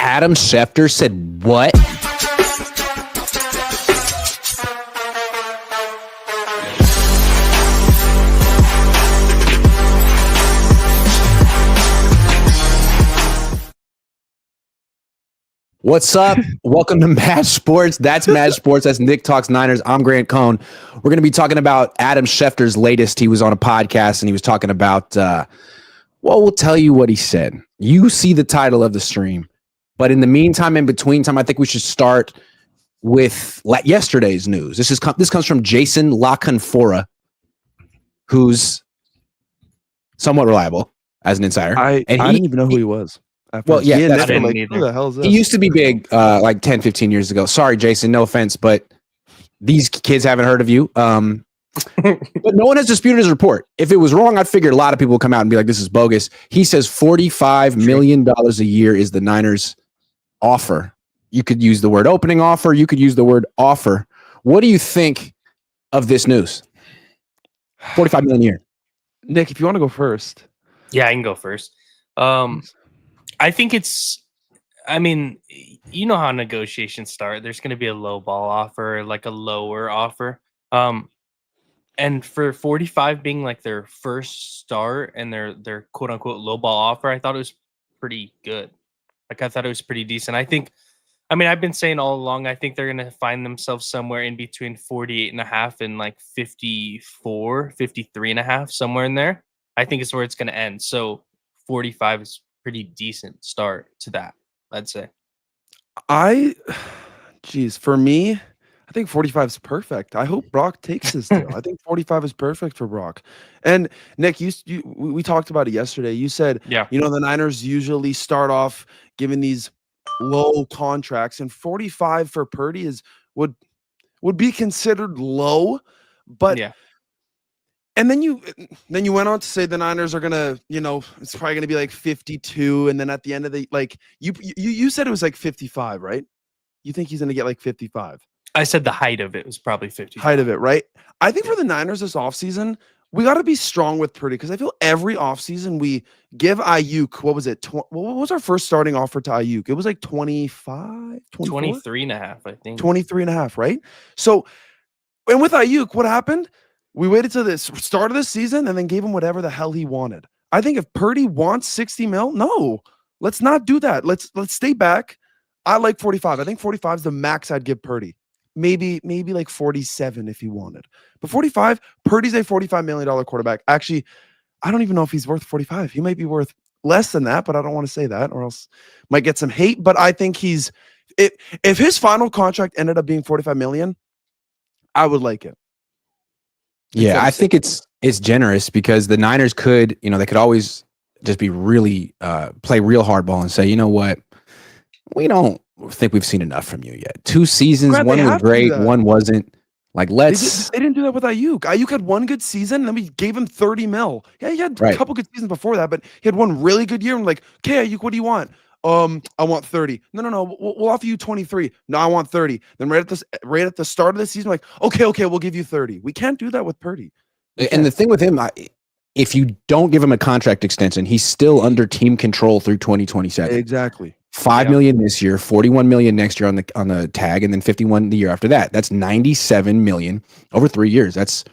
Adam Schefter said what? What's up? Welcome to Match Sports. That's Match Sports. That's Nick Talks Niners. I'm Grant Cohn. We're going to be talking about Adam Schefter's latest. He was on a podcast and he was talking about, we'll tell you what he said. You see the title of the stream. But in the meantime, in between time, I think we should start with yesterday's news. This comes from Jason LaConfora, who's somewhat reliable as an insider. I didn't even know who he was. Well, yeah, that's who the hell is this? He used to be big like 10, 15 years ago. Sorry, Jason, no offense, but these kids haven't heard of you. But no one has disputed his report. If it was wrong, I figured a lot of people would come out and be like, this is bogus. He says $45 million a year is the Niners' offer. You could use the word opening offer. You could use the word offer. What do you think of this news? $45 million a year. Nick, if you want to go first. Yeah, I can go first. I think you know how negotiations start. There's going to be a low ball offer, like a lower offer. And for 45 being like their first start and their quote unquote low ball offer, I thought it was pretty good. Like I thought it was pretty decent. I've been saying all along, I think they're going to find themselves somewhere in between 48.5 and like 54, 53.5, somewhere in there. I think it's where it's going to end. So 45 is pretty decent start to that, I'd say. For me, I think 45 is perfect. I hope Brock takes this deal. I think 45 is perfect for Brock. And Nick, we talked about it yesterday. You said, the Niners usually start off giving these low contracts, and 45 for Purdy would be considered low, but yeah. And then you went on to say the Niners are gonna, it's probably gonna be like 52, and then at the end of the you said it was like 55, right? You think he's gonna get like 55? I said the height of it was probably 50. Height of it, right? I think for the Niners this offseason, we got to be strong with Purdy because I feel every offseason we give Ayuk, what was it? What was our first starting offer to Ayuk? It was like 25, 23.5, I think. 23.5, right? So, and with Ayuk, what happened? We waited till the start of the season and then gave him whatever the hell he wanted. I think if Purdy wants 60 mil, no, let's not do that. Let's stay back. I like 45. I think 45 is the max I'd give Purdy. Maybe like 47 if he wanted. But 45, Purdy's a $45 million quarterback. Actually, I don't even know if he's worth 45. He might be worth less than that, but I don't want to say that or else might get some hate. But I think if his final contract ended up being 45 million, I would like it. Yeah, I think it's generous because the Niners could, they could always just be really play real hardball and say, you know what, we don't think we've seen enough from you yet. 2 seasons, Brad, one was great, one wasn't. Like, they didn't do that with Ayuk. Ayuk had one good season, and then we gave him 30 mil. Yeah, he had a couple good seasons before that, but he had one really good year. I'm like, okay, Ayuk, what do you want? I want 30. No. We'll offer you 23. No, I want 30. Then right at the start of the season, like, okay, we'll give you 30. We can't do that with Purdy. And the thing with him, if you don't give him a contract extension, he's still under team control through 2027. Exactly. $5 million this year, $41 million next year on the tag, and then $51 the year after that. That's $97 million over 3 years. That's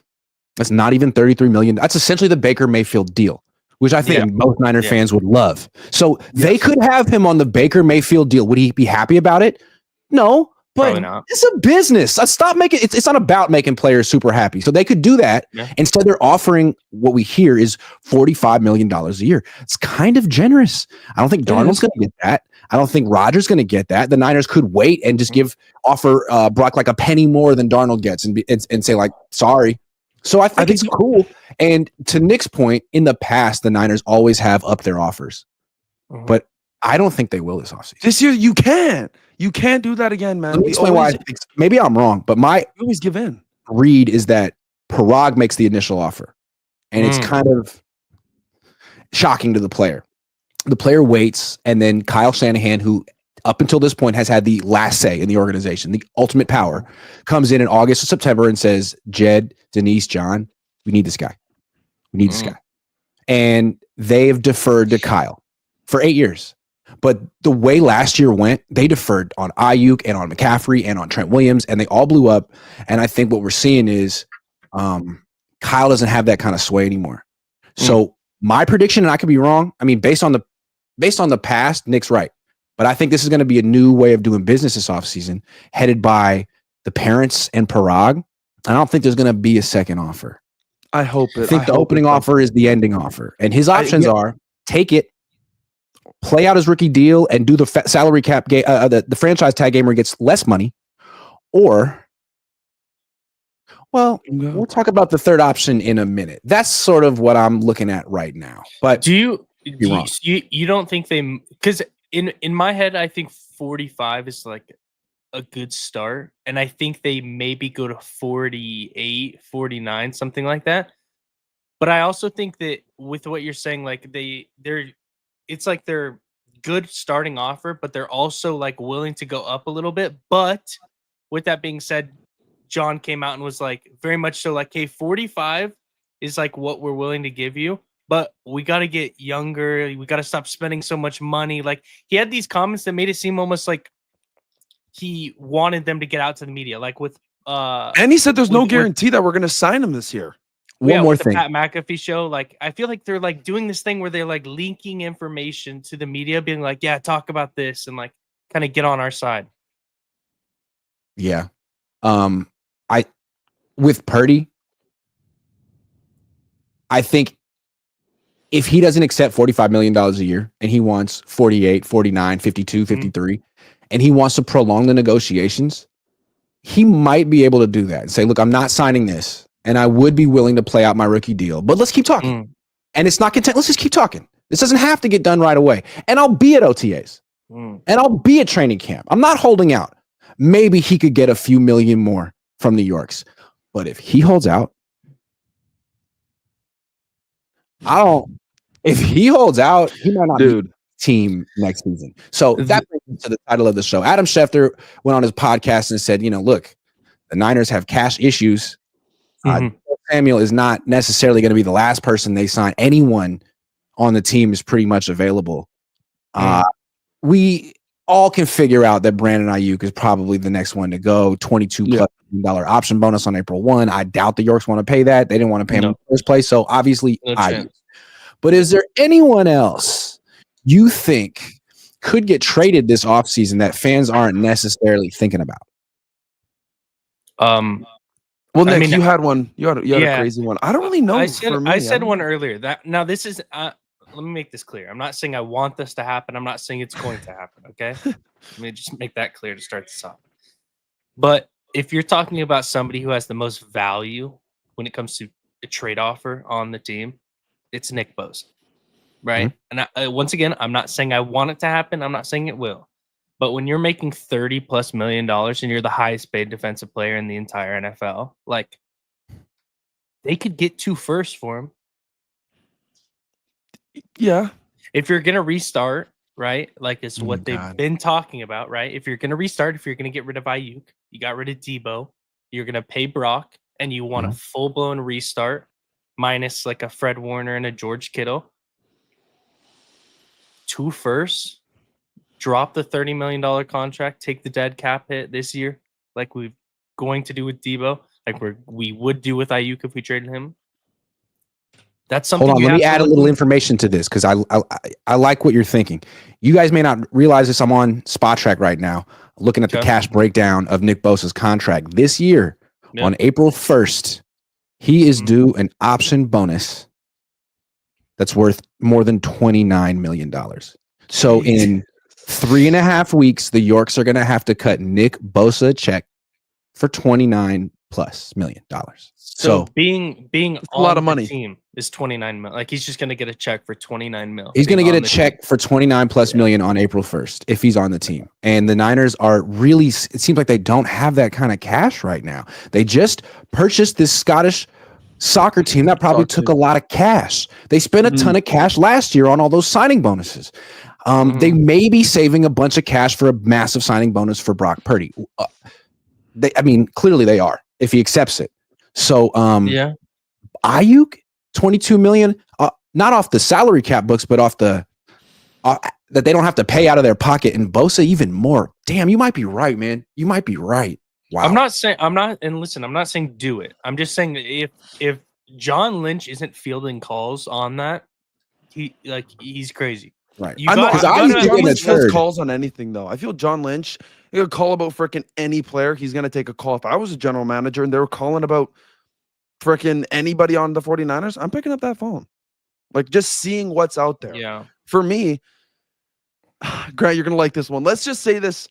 not even $33 million. That's essentially the Baker Mayfield deal, which I think most Niner fans would love. So they could have him on the Baker Mayfield deal. Would he be happy about it? No, but it's a business. Stop making it's not about making players super happy. So they could do that. Yeah. Instead, they're offering what we hear is $45 million a year. It's kind of generous. I don't think Darnold's going to get that. I don't think Rodgers going to get that. The Niners could wait and just offer Brock like a penny more than Darnold gets and say like, sorry. So I think it's cool. And to Nick's point, in the past, the Niners always have upped their offers, but I don't think they will this offseason. This year, you can't do that again, man. Let me explain why. Maybe I'm wrong, but my always give in. Read is that Parag makes the initial offer, and it's kind of shocking to the player. The player waits, and then Kyle Shanahan, who up until this point has had the last say in the organization, the ultimate power, comes in August or September and says, Jed, Denise, John, we need this guy. We need this guy. And they've deferred to Kyle for 8 years. But the way last year went, they deferred on Ayuk and on McCaffrey and on Trent Williams, and they all blew up. And I think what we're seeing is Kyle doesn't have that kind of sway anymore. So my prediction, and I could be wrong. I mean, based on the past, Nick's right. But I think this is going to be a new way of doing business this offseason, headed by the parents and Parag. I don't think there's going to be a second offer. I hope it. I think the opening offer is the ending offer. And his options are take it, play out his rookie deal, and do the salary cap game, the franchise tag game where he gets less money. Or, well, we'll talk about the third option in a minute. That's sort of what I'm looking at right now. But you don't think they, because in my head, I think 45 is like a good start, and I think they maybe go to 48, 49, something like that. But I also think that with what you're saying, like it's like they're good starting offer, but they're also like willing to go up a little bit. But with that being said, John came out and was like very much so like, hey, 45 is like what we're willing to give you, but we got to get younger. We got to stop spending so much money. Like he had these comments that made it seem almost like he wanted them to get out to the media, like with and he said there's no guarantee that we're going to sign him this year. One more thing, the Pat McAfee show. Like I feel like they're like doing this thing where they're like leaking information to the media, being like, "Yeah, talk about this," and like kind of get on our side. Yeah, with Purdy, I think if he doesn't accept $45 million a year and he wants 48, 49, 52, 53, and he wants to prolong the negotiations, he might be able to do that and say, look, I'm not signing this, and I would be willing to play out my rookie deal, but let's keep talking. And it's not content. Let's just keep talking. This doesn't have to get done right away. And I'll be at OTAs. And I'll be at training camp. I'm not holding out. Maybe he could get a few million more from the Yorks. But if he holds out, if he holds out, he might not be team next season. So that brings me to the title of the show. Adam Schefter went on his podcast and said, look, the Niners have cash issues. Deebo Samuel is not necessarily going to be the last person they sign. Anyone on the team is pretty much available. We all can figure out that Brandon Ayuk is probably the next one to go. $22+ million option bonus on April 1. I doubt the Yorks want to pay that. They didn't want to pay him in the first place. So obviously Ayuk. But is there anyone else you think could get traded this offseason that fans aren't necessarily thinking about? Well, Nick, you had one. You had a crazy one. I don't really know. I said one earlier. This is. Let me make this clear. I'm not saying I want this to happen. I'm not saying it's going to happen. Okay, let me just make that clear to start this off. But if you're talking about somebody who has the most value when it comes to a trade offer on the team, it's Nick Bosa, right? And once again, I'm not saying I want it to happen. I'm not saying it will. But when you're making $30+ million and you're the highest paid defensive player in the entire NFL, like they could get 2 firsts for him. Yeah. If you're going to restart, right? Like it's what they've been talking about, right? If you're going to restart, if you're going to get rid of Ayuk, you got rid of Deebo, you're going to pay Brock, and you want a full-blown restart minus like a Fred Warner and a George Kittle. 2 firsts. Drop the $30 million contract, take the dead cap hit this year, like we're going to do with Deebo, like we would do with Ayuk if we traded him. That's something. Hold on, let me add a little information to this because I like what you're thinking. You guys may not realize this. I'm on Spot Track right now, looking at the cash breakdown of Nick Bosa's contract this year. On April 1st, he is due an option bonus that's worth more than $29 million. So in 3.5 weeks, the Yorks are going to have to cut Nick Bosa a check for $29+ million. So being a lot of money. Team is $29 million. Like he's just going to get a check for $29 million. He's going to get a check for $29+ million on April 1st if he's on the team. And the Niners are really. It seems like they don't have that kind of cash right now. They just purchased this Scottish soccer team that probably took a lot of cash. They spent a ton of cash last year on all those signing bonuses. They may be saving a bunch of cash for a massive signing bonus for Brock Purdy. Clearly they are if he accepts it. So, Ayuk, $22 million, not off the salary cap books, but off the that they don't have to pay out of their pocket, and Bosa even more. Damn, you might be right, man. You might be right. Wow. I'm not saying do it. I'm just saying that if John Lynch isn't fielding calls on that, he's crazy. Right. I know. John Lynch fields calls on anything, though. I feel John Lynch, he'll call about freaking any player. He's going to take a call. If I was a general manager and they were calling about freaking anybody on the 49ers, I'm picking up that phone. Like, just seeing what's out there. Yeah. For me, Grant, you're going to like this one. Let's just say this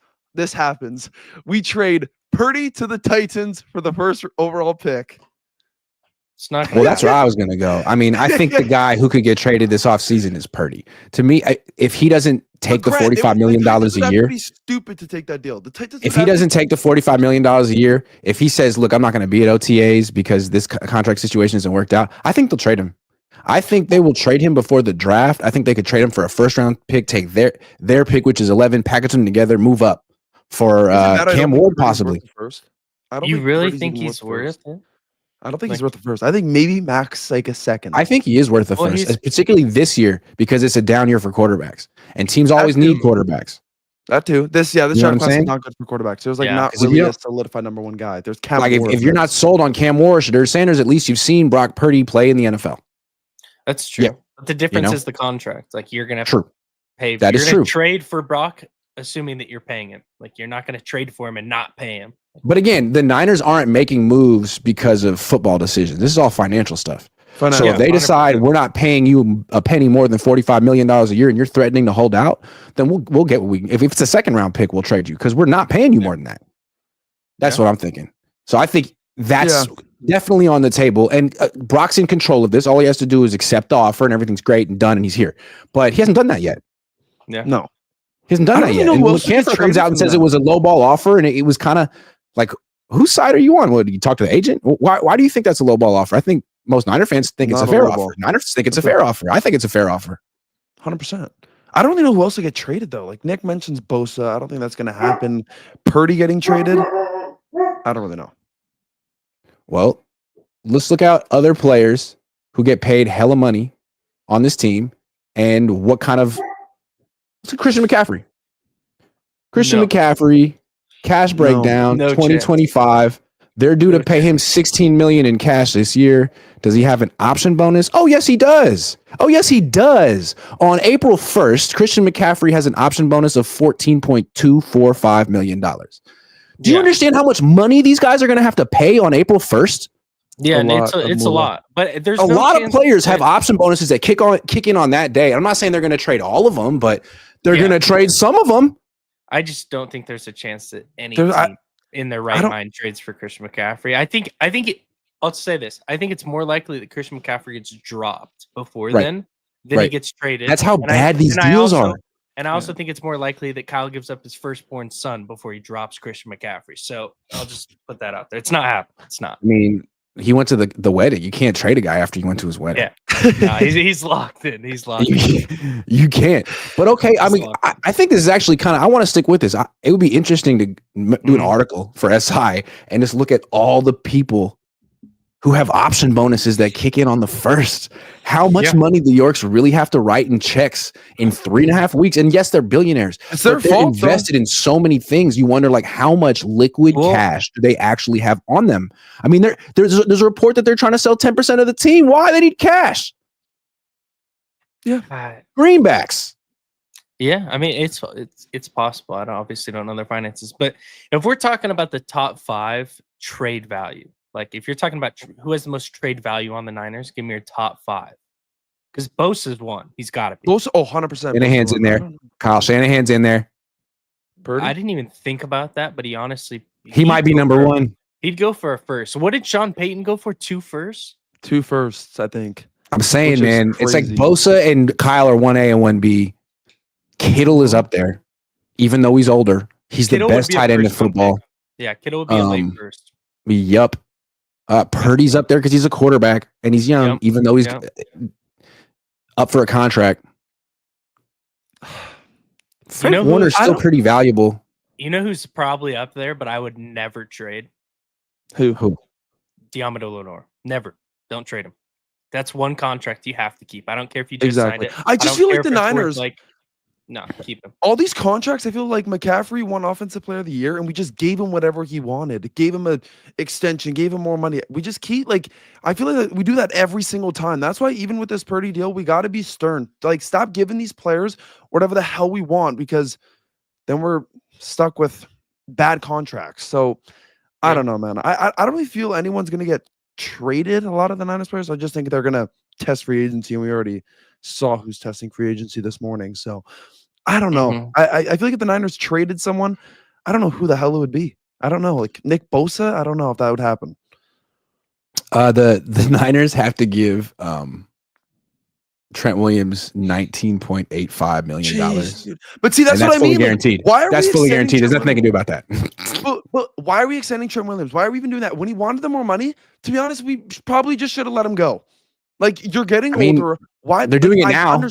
happens. We trade Purdy to the Titans for the first overall pick. It's not. Well, that's where I was going to go. I mean, I think the guy who could get traded this offseason is Purdy. To me, if he doesn't take the $45 million a year, be stupid to take that deal. The Titans if he doesn't take the $45 million a year, if he says, "Look, I'm not going to be at OTAs because this contract situation hasn't worked out," I think they'll trade him. I think they will trade him before the draft. I think they could trade him for a first-round pick, take their pick, which is 11, package them together, move up for Cam Ward possibly. You really think he's worth it? I don't think he's worth the first. I think maybe max like a second. I think he is worth the first, particularly this year because it's a down year for quarterbacks, and teams always need quarterbacks. That too. This draft class is not good for quarterbacks. There's not really a solidified number one guy. There's Cam Ward. If you're not sold on Cam Ward or Shedeur Sanders, at least you've seen Brock Purdy play in the NFL. That's true. Yeah. But the difference is the contract. Like you're gonna have to pay. That is true. Trade for Brock, assuming that you're paying him. Like you're not gonna trade for him and not pay him. But again, the Niners aren't making moves because of football decisions. This is all financial stuff. So if they decide 100%. We're not paying you a penny more than $45 million a year and you're threatening to hold out, then we'll get what we. If it's a second round pick, we'll trade you because we're not paying you more than that. That's what I'm thinking. So I think that's definitely on the table. And Brock's in control of this. All he has to do is accept the offer and everything's great and done and he's here. But he hasn't done that yet. Yeah. No. He hasn't done that yet. And when Cancer comes out and says it was a low ball offer and it was kind of like, whose side are you on? What, do you talk to the agent? Why do you think that's a low ball offer? I think most Niner fans think it's a fair offer. Niners think it's a fair offer. I think it's a fair offer. 100%. I don't really know who else will get traded, though. Like Nick mentions Bosa. I don't think that's going to happen. Purdy getting traded. I don't really know. Well, let's look at other players who get paid hella money on this team and what kind of. Let's Christian McCaffrey. McCaffrey. Cash breakdown, 2025. They're due to pay him $16 million in cash this year. Does he have an option bonus? Oh, yes, he does. On April 1st, Christian McCaffrey has an option bonus of $14.245 million. Do you understand how much money these guys are going to have to pay on April 1st? Yeah, it's a lot. But there's a lot of players have option bonuses that kick in on that day. I'm not saying they're going to trade all of them, but they're going to trade some of them. I just don't think there's a chance that any team in their right mind trades for Christian McCaffrey. I'll say this. I think it's more likely that Christian McCaffrey gets dropped before then he gets traded. That's how bad these deals are. And I also think it's more likely that Kyle gives up his firstborn son before he drops Christian McCaffrey. So I'll just put that out there. It's not happening. It's not. I mean, he went to the wedding. You can't trade a guy after you went to his wedding. Yeah, he's locked in. He's locked in. You can't. But okay, I mean, I think this is actually kind of. I want to stick with this. It would be interesting to do an article for SI and just look at all the people who have option bonuses that kick in on the first. How much money the Yorks really have to write in checks in 3.5 weeks? And yes, they're billionaires. It's their fault. They're invested in so many things. You wonder, like, how much liquid cash do they actually have on them? I mean, there's a report that they're trying to sell 10% of the team. Why? They need cash. Yeah, greenbacks. Yeah, I mean, it's possible. I obviously don't know their finances, but if we're talking about the top 5 trade value. Like, if you're talking about who has the most trade value on the Niners, give me your top 5. Because Bosa's one. He's got to be. Bosa, 100%. Shanahan's in there. Kyle Shanahan's in there. Purdy? I didn't even think about that, but he honestly... He might be number 1. He'd go for a first. What did Sean Payton go for? 2 firsts? 2 firsts, I think. I'm saying, man, it's like Bosa and Kyle are 1A and 1B. Kittle is up there. Even though he's older, he's the best tight end in football. Yeah, Kittle would be a late first. Yup. Purdy's up there because he's a quarterback and he's young, even though he's up for a contract. Frank Warner's still pretty valuable. You know who's probably up there, but I would never trade? Who? Diamado Lenore. Never. Don't trade him. That's one contract you have to keep. I don't care if you just signed it. I just feel like the Niners, No, keep him. All these contracts, I feel like McCaffrey won Offensive Player of the Year, and we just gave him whatever he wanted. Gave him an extension, gave him more money. We just keep I feel like we do that every single time. That's why even with this Purdy deal, we got to be stern. Like, stop giving these players whatever the hell we want, because then we're stuck with bad contracts. So I don't know, man. I don't really feel anyone's gonna get traded. A lot of the Niners players. I just think they're gonna test free agency, and we already saw who's testing free agency this morning. So I don't know. I feel like if the Niners traded someone, I don't know who the hell it would be. I don't know. Like Nick Bosa, I don't know if that would happen. The Niners have to give Trent Williams $19.85 million. Jeez, but see, that's what I mean. Guaranteed. Why are that's we fully guaranteed? There's nothing they can do about that. but why are we extending Trent Williams? Why are we even doing that? When he wanted the more money, to be honest, we probably just should have let him go. Like, you're getting older. Why they're doing it now?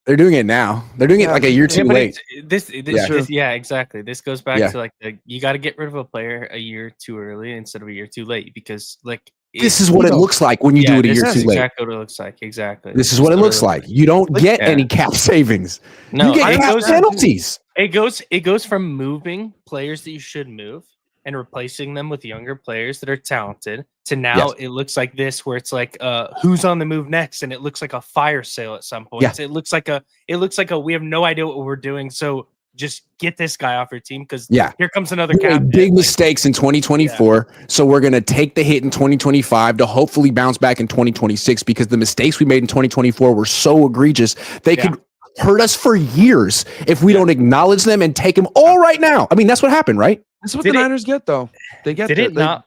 They're doing it now. They're doing it like a year too late. This, exactly. This goes back to like you got to get rid of a player a year too early instead of a year too late, because like this is what it looks like when you do it a year too late. Exactly what it looks like. Exactly. This is what it looks like. You don't get any cap savings. No, you get cap penalties. It goes from moving players that you should move and replacing them with younger players that are talented to now it looks like this, where it's like who's on the move next, and it looks like a fire sale at some point. Yeah. It looks like a we have no idea what we're doing, so just get this guy off your team, because here comes another cap. Big mistakes in 2024, so we're gonna take the hit in 2025 to hopefully bounce back in 2026, because the mistakes we made in 2024 were so egregious they could hurt us for years if we don't acknowledge them and take them all right now. I mean, that's what happened, right? That's what the Niners get, though. They get. Did it not?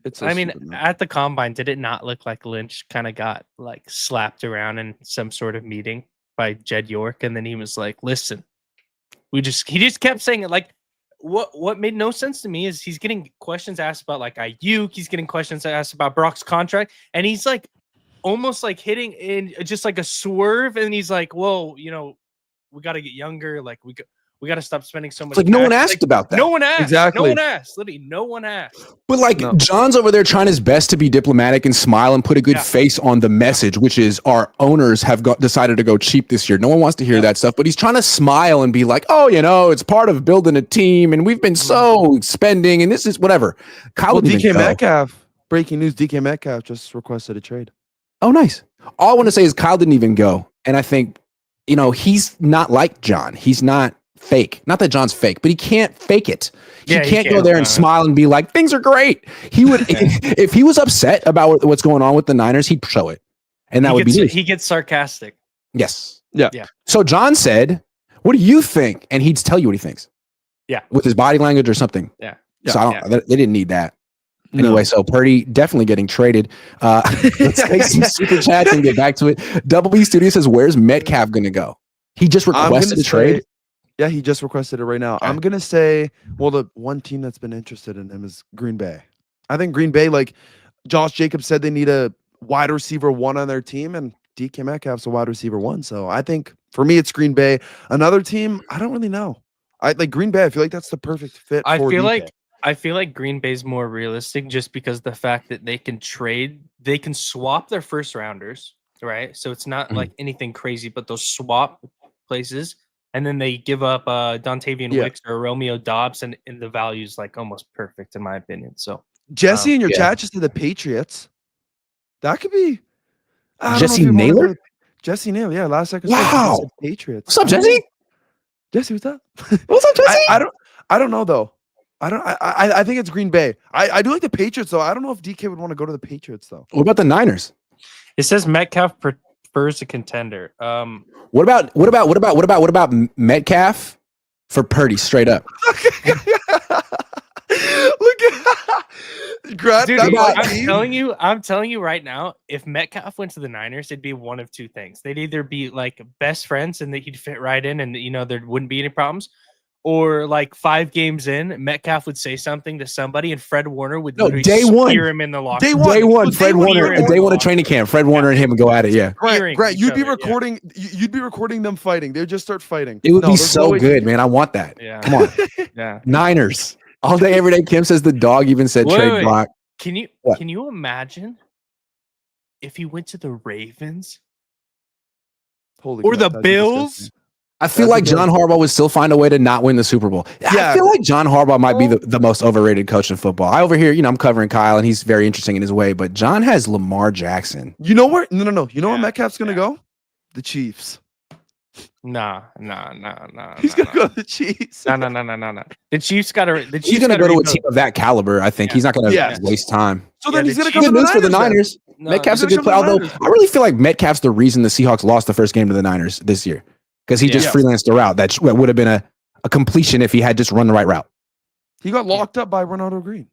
It's so at the combine, did it not look like Lynch kind of got like slapped around in some sort of meeting by Jed York, and then he was like, "Listen, he just kept saying it." Like, what made no sense to me is he's getting questions asked about like Ayuk, he's getting questions asked about Brock's contract, and he's like almost like hitting in just like a swerve, and he's like, "Whoa, we got to get younger. Like we got to stop spending so much." Like, no one asked about that. No one asked. Exactly. No one asked. Literally, no one asked. But like, John's over there trying his best to be diplomatic and smile and put a good face on the message, which is our owners have decided to go cheap this year. No one wants to hear that stuff, but he's trying to smile and be like, "Oh, it's part of building a team, and we've been so spending, and this is whatever." DK Metcalf. Breaking news: DK Metcalf just requested a trade. Oh, nice. All I want to say is Kyle didn't even go, and I think he's not like John. He's not fake. Not that John's fake, but he can't fake it. He can't go there and smile and be like, "Things are great." He would, if he was upset about what's going on with the Niners, he'd show it, and that would be. He gets sarcastic. Yes. Yeah. So John said, "What do you think?" And he'd tell you what he thinks. Yeah. With his body language or something. Yeah. So they didn't need that. Anyway, so Purdy definitely getting traded. Let's take some super chats and get back to it. Double B Studio says, "Where's Metcalf going to go?" He just requested a trade. Yeah, he just requested it right now. Okay. I'm going to say, the one team that's been interested in him is Green Bay. I think Green Bay, like Josh Jacobs said, they need a wide receiver 1 on their team, and DK Metcalf's a wide receiver 1. So I think for me, it's Green Bay. Another team, I don't really know. I like Green Bay. I feel like that's the perfect fit. I feel like Green Bay's more realistic, just because the fact that they can swap their first rounders, right? So it's not like anything crazy, but they'll swap places. And then they give up Dontavian Wicks or Romeo Dobbs, and the value's like almost perfect in my opinion. So Jesse in your chat just said the Patriots. That could be Jesse Naylor. Jesse Naylor, yeah. Last second. Wow. Patriots. What's up, Jesse? Jesse, what's up? What's up, Jesse? I don't know though. I think it's Green Bay. I do like the Patriots though. I don't know if DK would want to go to the Patriots though. What about the Niners? It says Metcalf prefers a contender. What about Metcalf for Purdy straight up? Look at dude, I'm telling you right now, if Metcalf went to the Niners, it'd be one of two things. They'd either be like best friends and that he'd fit right in, and there wouldn't be any problems, or like 5 games in, Metcalf would say something to somebody, and Fred Warner would spear him in the locker room. Day one, Fred Warner, day one of training camp. Fred Warner and him would go at it. Yeah, Grant, you'd be recording. You'd be recording them fighting. They'd just start fighting. It would be so good, man. I want that. Yeah. Come on. Yeah. Niners all day, every day. Kim says the dog even said trade block. Can you imagine if he went to the Ravens or the Bills? I feel like John Harbaugh would still find a way to not win the Super Bowl. Yeah. I feel like John Harbaugh might be the most overrated coach in football. I over here, I'm covering Kyle, and he's very interesting in his way, but John has Lamar Jackson. You know where? No. You know where Metcalf's going to go? The Chiefs. Nah. He's going to go to the Chiefs. No. The Chiefs got to. He's going to go to a team of that caliber. I think he's not going to waste time. So then he's going to Good come to news for the Niners. No, Metcalf's a good player. Although I really feel like Metcalf's the reason the Seahawks lost the first game to the Niners this year, because he just freelanced a route that would have been a completion if he had just run the right route. He got locked up by Ronaldo Green.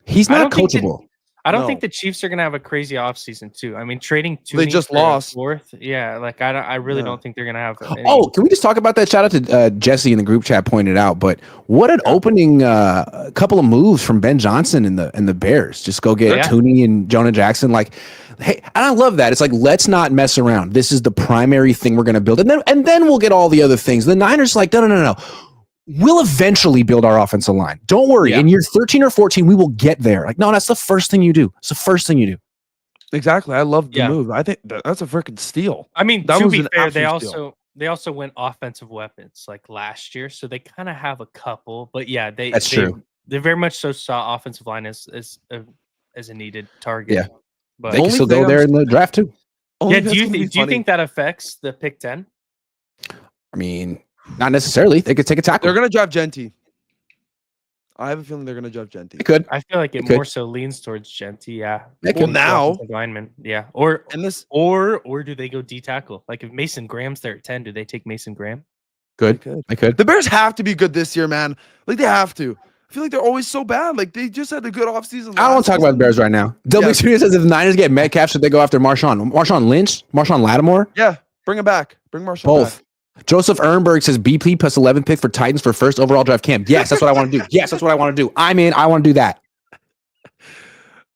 He's not coachable. I don't think the Chiefs are going to have a crazy offseason too. I mean, trading they just lost fourth. Yeah, like I really don't think they're going to have. Can we just talk about that? Shout out to Jesse in the group chat pointed out. But what an opening couple of moves from Ben Johnson and the Bears. Just go get Tooney and Jonah Jackson. Like, hey, and I love that. It's like, let's not mess around. This is the primary thing we're going to build, and then we'll get all the other things. The Niners like, no. We'll eventually build our offensive line. Don't worry. In year 13 or 14, we will get there. Like, no, that's the first thing you do. It's the first thing you do. Exactly. I love the move. I think that's a freaking steal. I mean, to be fair, they also went offensive weapons like last year, so they kind of have a couple. But yeah, that's true. They very much so saw offensive line as a needed target. Yeah, but they can still go there in the draft too. Yeah. Do you think that affects the pick 10? I mean, not necessarily. They could take a tackle. They're going to draft Genty. I have a feeling they're going to draft Genty. They could. I feel like it more so leans towards Genty. Yeah. Well, now lineman. Yeah. Or do they go D tackle? Like if Mason Graham's there at 10, do they take Mason Graham? Good. They could. The Bears have to be good this year, man. Like they have to. I feel like they're always so bad. Like they just had a good offseason. I don't want to talk about the Bears right now. W2 says if the Niners get Metcalf, should they go after Marshawn Lynch? Marshawn Lattimore? Yeah. Bring him back. Bring Marshawn Both. back. Joseph Ehrenberg says BP plus 11 pick for Titans for first overall draft camp. Yes, that's what I want to do. Yes, that's what I want to do. I'm in. I want to do that.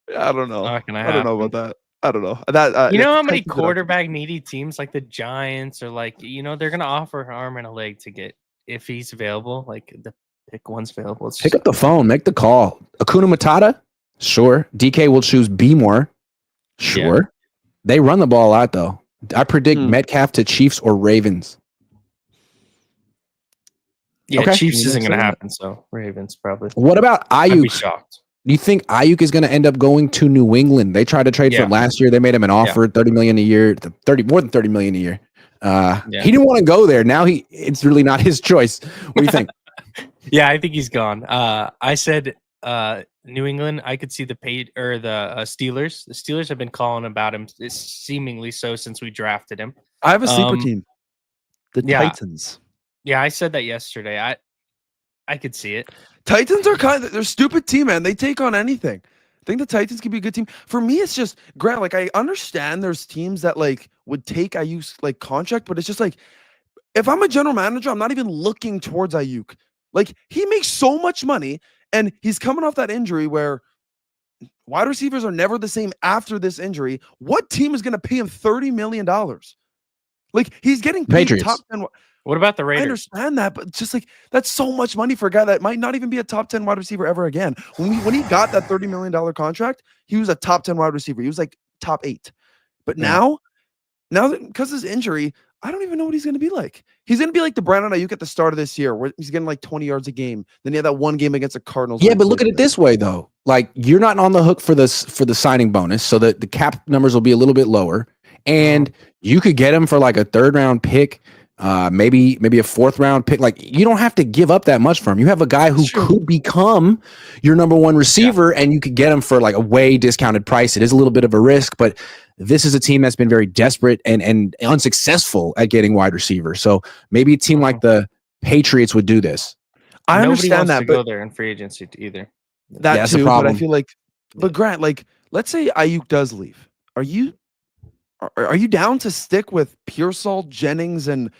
I don't know. I don't know about that. I don't know. That you know how many quarterback needy teams like the Giants or like they're gonna offer an arm and a leg to get if he's available. Like the pick one's available. Pick up the phone. Make the call. Akuna Matata. Sure. DK will choose B-more. Sure. Yeah. They run the ball a lot though. I predict Metcalf to Chiefs or Ravens. Yeah, okay. Chiefs isn't going to happen, so Ravens probably. What about Ayuk? I'd be shocked. Do you think Ayuk is going to end up going to New England? They tried to trade for him last year. They made him an offer, $30 million a year, more than $30 million a year. He didn't want to go there. Now it's really not his choice. What do you think? Yeah, I think he's gone. I said New England. I could see the Steelers. The Steelers have been calling about him, seemingly so since we drafted him. I have a sleeper team, the Titans. Yeah, I said that yesterday. I could see it. Titans are they're a stupid team, man. They take on anything. I think the Titans could be a good team. For me, it's just Grant. Like I understand there's teams that like would take Ayuk's like contract, but it's just like if I'm a general manager, I'm not even looking towards Ayuk. Like he makes so much money, and he's coming off that injury where wide receivers are never the same after this injury. What team is going to pay him $30 million? Like he's getting paid Patriots. Top 10. What about the Raiders? I understand that, but just like that's so much money for a guy that might not even be a top 10 wide receiver ever again. When he got that $30 million contract, he was a top 10 wide receiver. He was like top 8. But now that because of his injury, I don't even know what he's going to be like. He's going to be like the Brandon Ayuk at the start of this year, where he's getting like 20 yards a game. Then he had that one game against the Cardinals. Yeah, but look at it this way though. Like you're not on the hook for the signing bonus, so that the cap numbers will be a little bit lower, and you could get him for like a 3rd round pick. Maybe a 4th round pick. Like you don't have to give up that much for him. You have a guy who could become your number 1 receiver, and you could get him for like a way discounted price. It is a little bit of a risk, but this is a team that's been very desperate and unsuccessful at getting wide receivers. So maybe a team like the Patriots would do this. I understand that, but go there in free agency either. That too, but I feel like, but Grant, like, let's say Ayuk does leave. Are you down to stick with Pearsall, Jennings, and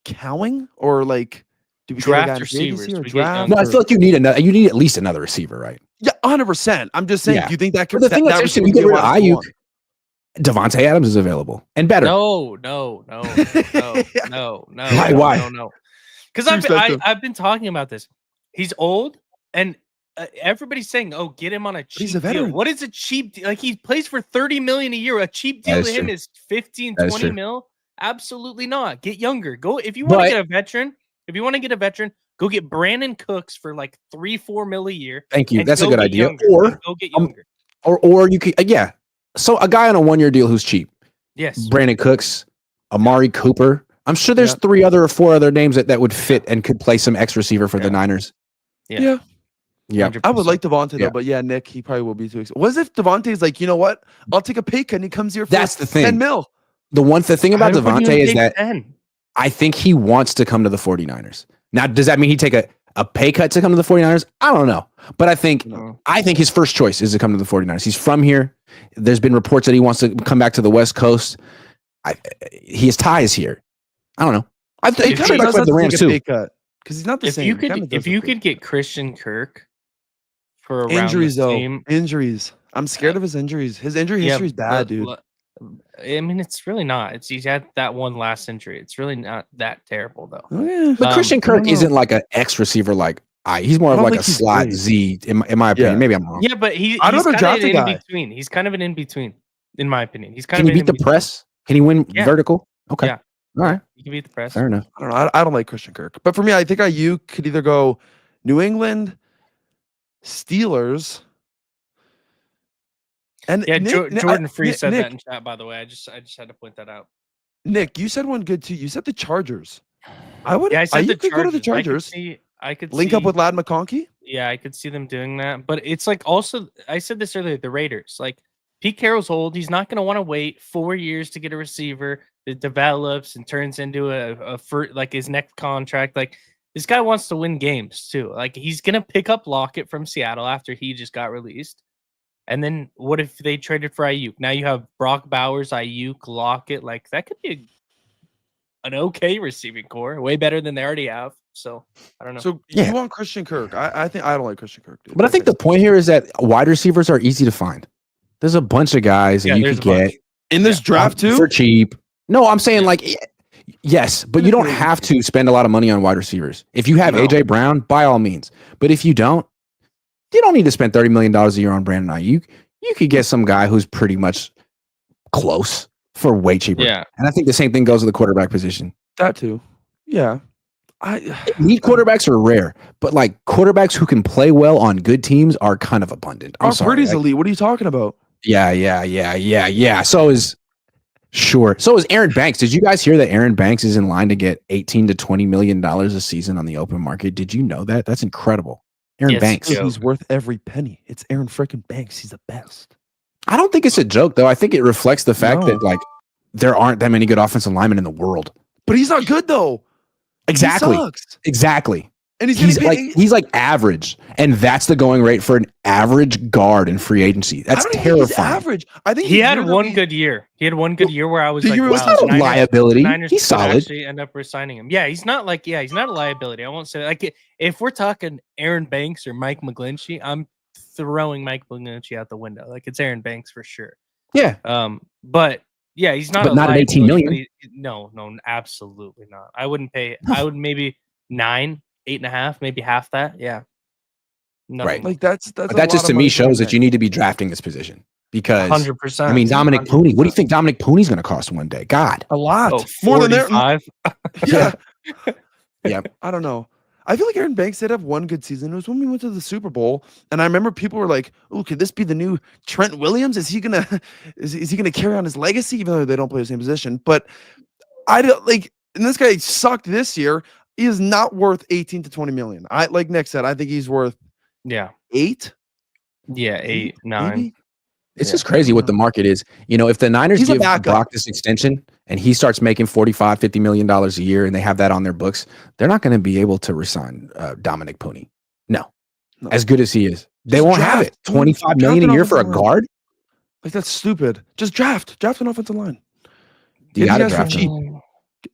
Cowing, or like do we draft receivers? No, I feel like you need at least another receiver, right? Yeah, 100%. I'm just saying. Do you think that could? The thing that's interesting, you get rid of Ayuk. Devontae Adams is available and better. No. Why? No. Because I've been talking about this. He's old, and everybody's saying, "Oh, get him on a cheap deal." What is a cheap deal? Like he plays for $30 million a year. A cheap deal to him is 15, 20 mil. Absolutely not. Get younger. Go if you want to get a veteran. If you want to get a veteran, go get Brandon Cooks for like 3-4 mil a year. Thank you. And That's a go good get idea. younger. Or Go get younger. or you could So a guy on a 1-year deal who's cheap. Yes. Brandon Cooks, Amari Cooper. I'm sure there's 3 or 4 other names that would fit and could play some X receiver for the Niners. Yeah. 100%. I would like Devontae though, but Nick, he probably will be too expensive. What if Devontae's like, you know what? I'll take a pay cut and he comes here for That's the thing. 10 mil. The thing about Devontae is that 10. I think he wants to come to the 49ers. Now, does that mean he'd take a pay cut to come to the 49ers? I don't know. But I think his first choice is to come to the 49ers. He's from here. There's been reports that he wants to come back to the West Coast. He has ties here. I don't know. I think He does the Rams too. Because he's not the same. If you could get Christian Kirk for around injuries the though, same, injuries. I'm scared of his injuries. His injury history is bad, dude. I mean, it's really not. He's had that one last injury. It's really not that terrible though. Oh, yeah. But Christian Kirk isn't like an X receiver. He's more of like a slot Z, in my opinion. Yeah. Maybe I'm wrong. Yeah, but he's I'd rather kind draft of a in guy. between. He's kind of an in between, in my opinion. He's kind Can of he beat the press? Can he win vertical? Okay. Yeah. All right. He can beat the press. Fair enough. I don't know. I don't like Christian Kirk. But for me, I think Ayuk could either go New England, Steelers. And Yeah, Nick, Jordan Free said Nick, that in chat, by the way. I just had to point that out. Nick, you said one good too. You said the Chargers. I would. Yeah, I said Ayuk the could go to the Chargers. Chargers. I could link see, up with Lad McConkey. Yeah, I could see them doing that. But it's like also, I said this earlier, the Raiders. Like Pete Carroll's old. He's not going to want to wait 4 years to get a receiver that develops and turns into like his next contract. Like this guy wants to win games too. Like he's going to pick up Lockett from Seattle after he just got released. And then what if they traded for Ayuk? Now you have Brock Bowers, Ayuk, Lockett. Like that could be an okay receiving core, way better than they already have. So I don't know. So you want Christian Kirk? I think I don't like Christian Kirk, dude. But I think the point here is that wide receivers are easy to find. There's a bunch of guys that you could get in this draft too for cheap. No, I'm saying yes, but you don't have to spend a lot of money on wide receivers. If you have AJ Brown, by all means. But if you don't need to spend $30 million a year on Brandon Ayuk. You could get some guy who's pretty much close for way cheaper. Yeah. And I think the same thing goes with the quarterback position. That too. Yeah. Elite quarterbacks are rare, but like quarterbacks who can play well on good teams are kind of abundant. I'm sorry. Purdy's elite. What are you talking about? Yeah. So is Aaron Banks. Did you guys hear that Aaron Banks is in line to get $18 to $20 million a season on the open market? Did you know that? That's incredible. Aaron Banks. He's worth every penny. It's Aaron freaking Banks. He's the best. I don't think it's a joke, though. I think it reflects the fact that like there aren't that many good offensive linemen in the world. But he's not good though. Exactly. He sucks. Exactly. And he's like average, and that's the going rate for an average guard in free agency. That's terrifying. He's average. I think he had one good year. He had one good year where I was like, "Wow, not a liability." He's solid. Actually, end up resigning him. Yeah, he's not a liability. I won't say that. Like if we're talking Aaron Banks or Mike McGlinchey, I'm throwing Mike McGlinchey out the window. Like it's Aaron Banks for sure. Yeah. But yeah, he's not. But not at 18 million. No, absolutely not. I wouldn't pay. I would maybe 9, 8.5, maybe half that. Yeah. Nothing. Right. Like that just to me shows that you need to be drafting this position because 100%. I mean, Dominic Puni. What do you think Dominic Puni's going to cost one day? God, a lot more than there. Yeah. Yeah. I don't know. I feel like Aaron Banks did have one good season. It was when we went to the Super Bowl, and I remember people were like, "Oh, could this be the new Trent Williams? Is he gonna carry on his legacy?" Even though they don't play the same position, but I don't like. And this guy sucked this year. He is not worth 18 to 20 million. Like Nick said, I think he's worth 8. Yeah, 8, 9. Maybe? It's just crazy what the market is. You know, if the Niners give Brock this extension and he starts making $45, $50 million a year and they have that on their books, they're not going to be able to resign Dominic Puni. No. As good as he is. They won't have it. $25 million a year for a guard? Like that's stupid. Just draft an offensive line. You got to draft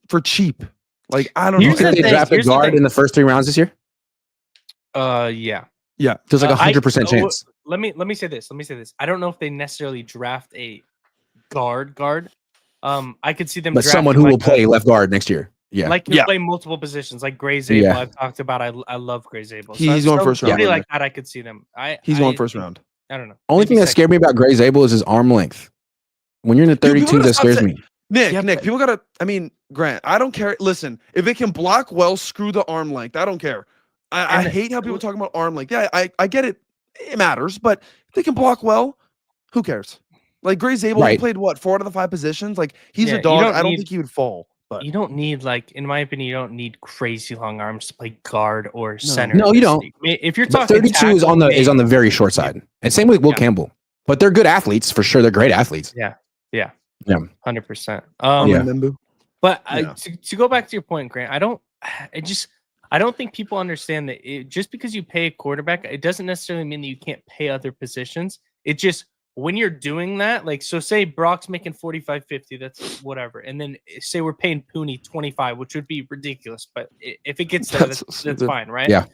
for cheap. Like I don't know. You think they draft a guard in the first 3 rounds this year? Yeah. Yeah. There's like 100% chance. Let me say this. I don't know if they necessarily draft a guard. I could see them, but someone who will play left guard next year. Yeah, like you play multiple positions, like Gray Zabel. Yeah. I've talked about. I love Gray Zabel. He's going first round. Somebody like that, I could see them. He's going first round. I don't know. Only thing that scared me about Gray Zabel is his arm length. When you're in the 32, that scares me. Nick, people gotta. I mean, Grant, I don't care. Listen, if it can block well, screw the arm length. I don't care. I hate how people talk about arm length. Yeah, I get it. It matters, but if they can block well, who cares? Like Gray Zabel, he played what 4 out of the 5 positions. Like he's a dog. I don't think he would fall. But you don't need, like, in my opinion, you don't need crazy long arms to play guard or center. No, you don't. If you're talking 32 is on the very short side, and same with Will Campbell. But they're good athletes for sure. They're great athletes. Yeah, 100%. But to go back to your point, Grant, I don't think people understand that just because you pay a quarterback, it doesn't necessarily mean that you can't pay other positions. It just, when you're doing that, like, so say Brock's making 45, 50, that's whatever. And then say we're paying Puni 25, which would be ridiculous. But if it gets there, that's fine, right? Yeah.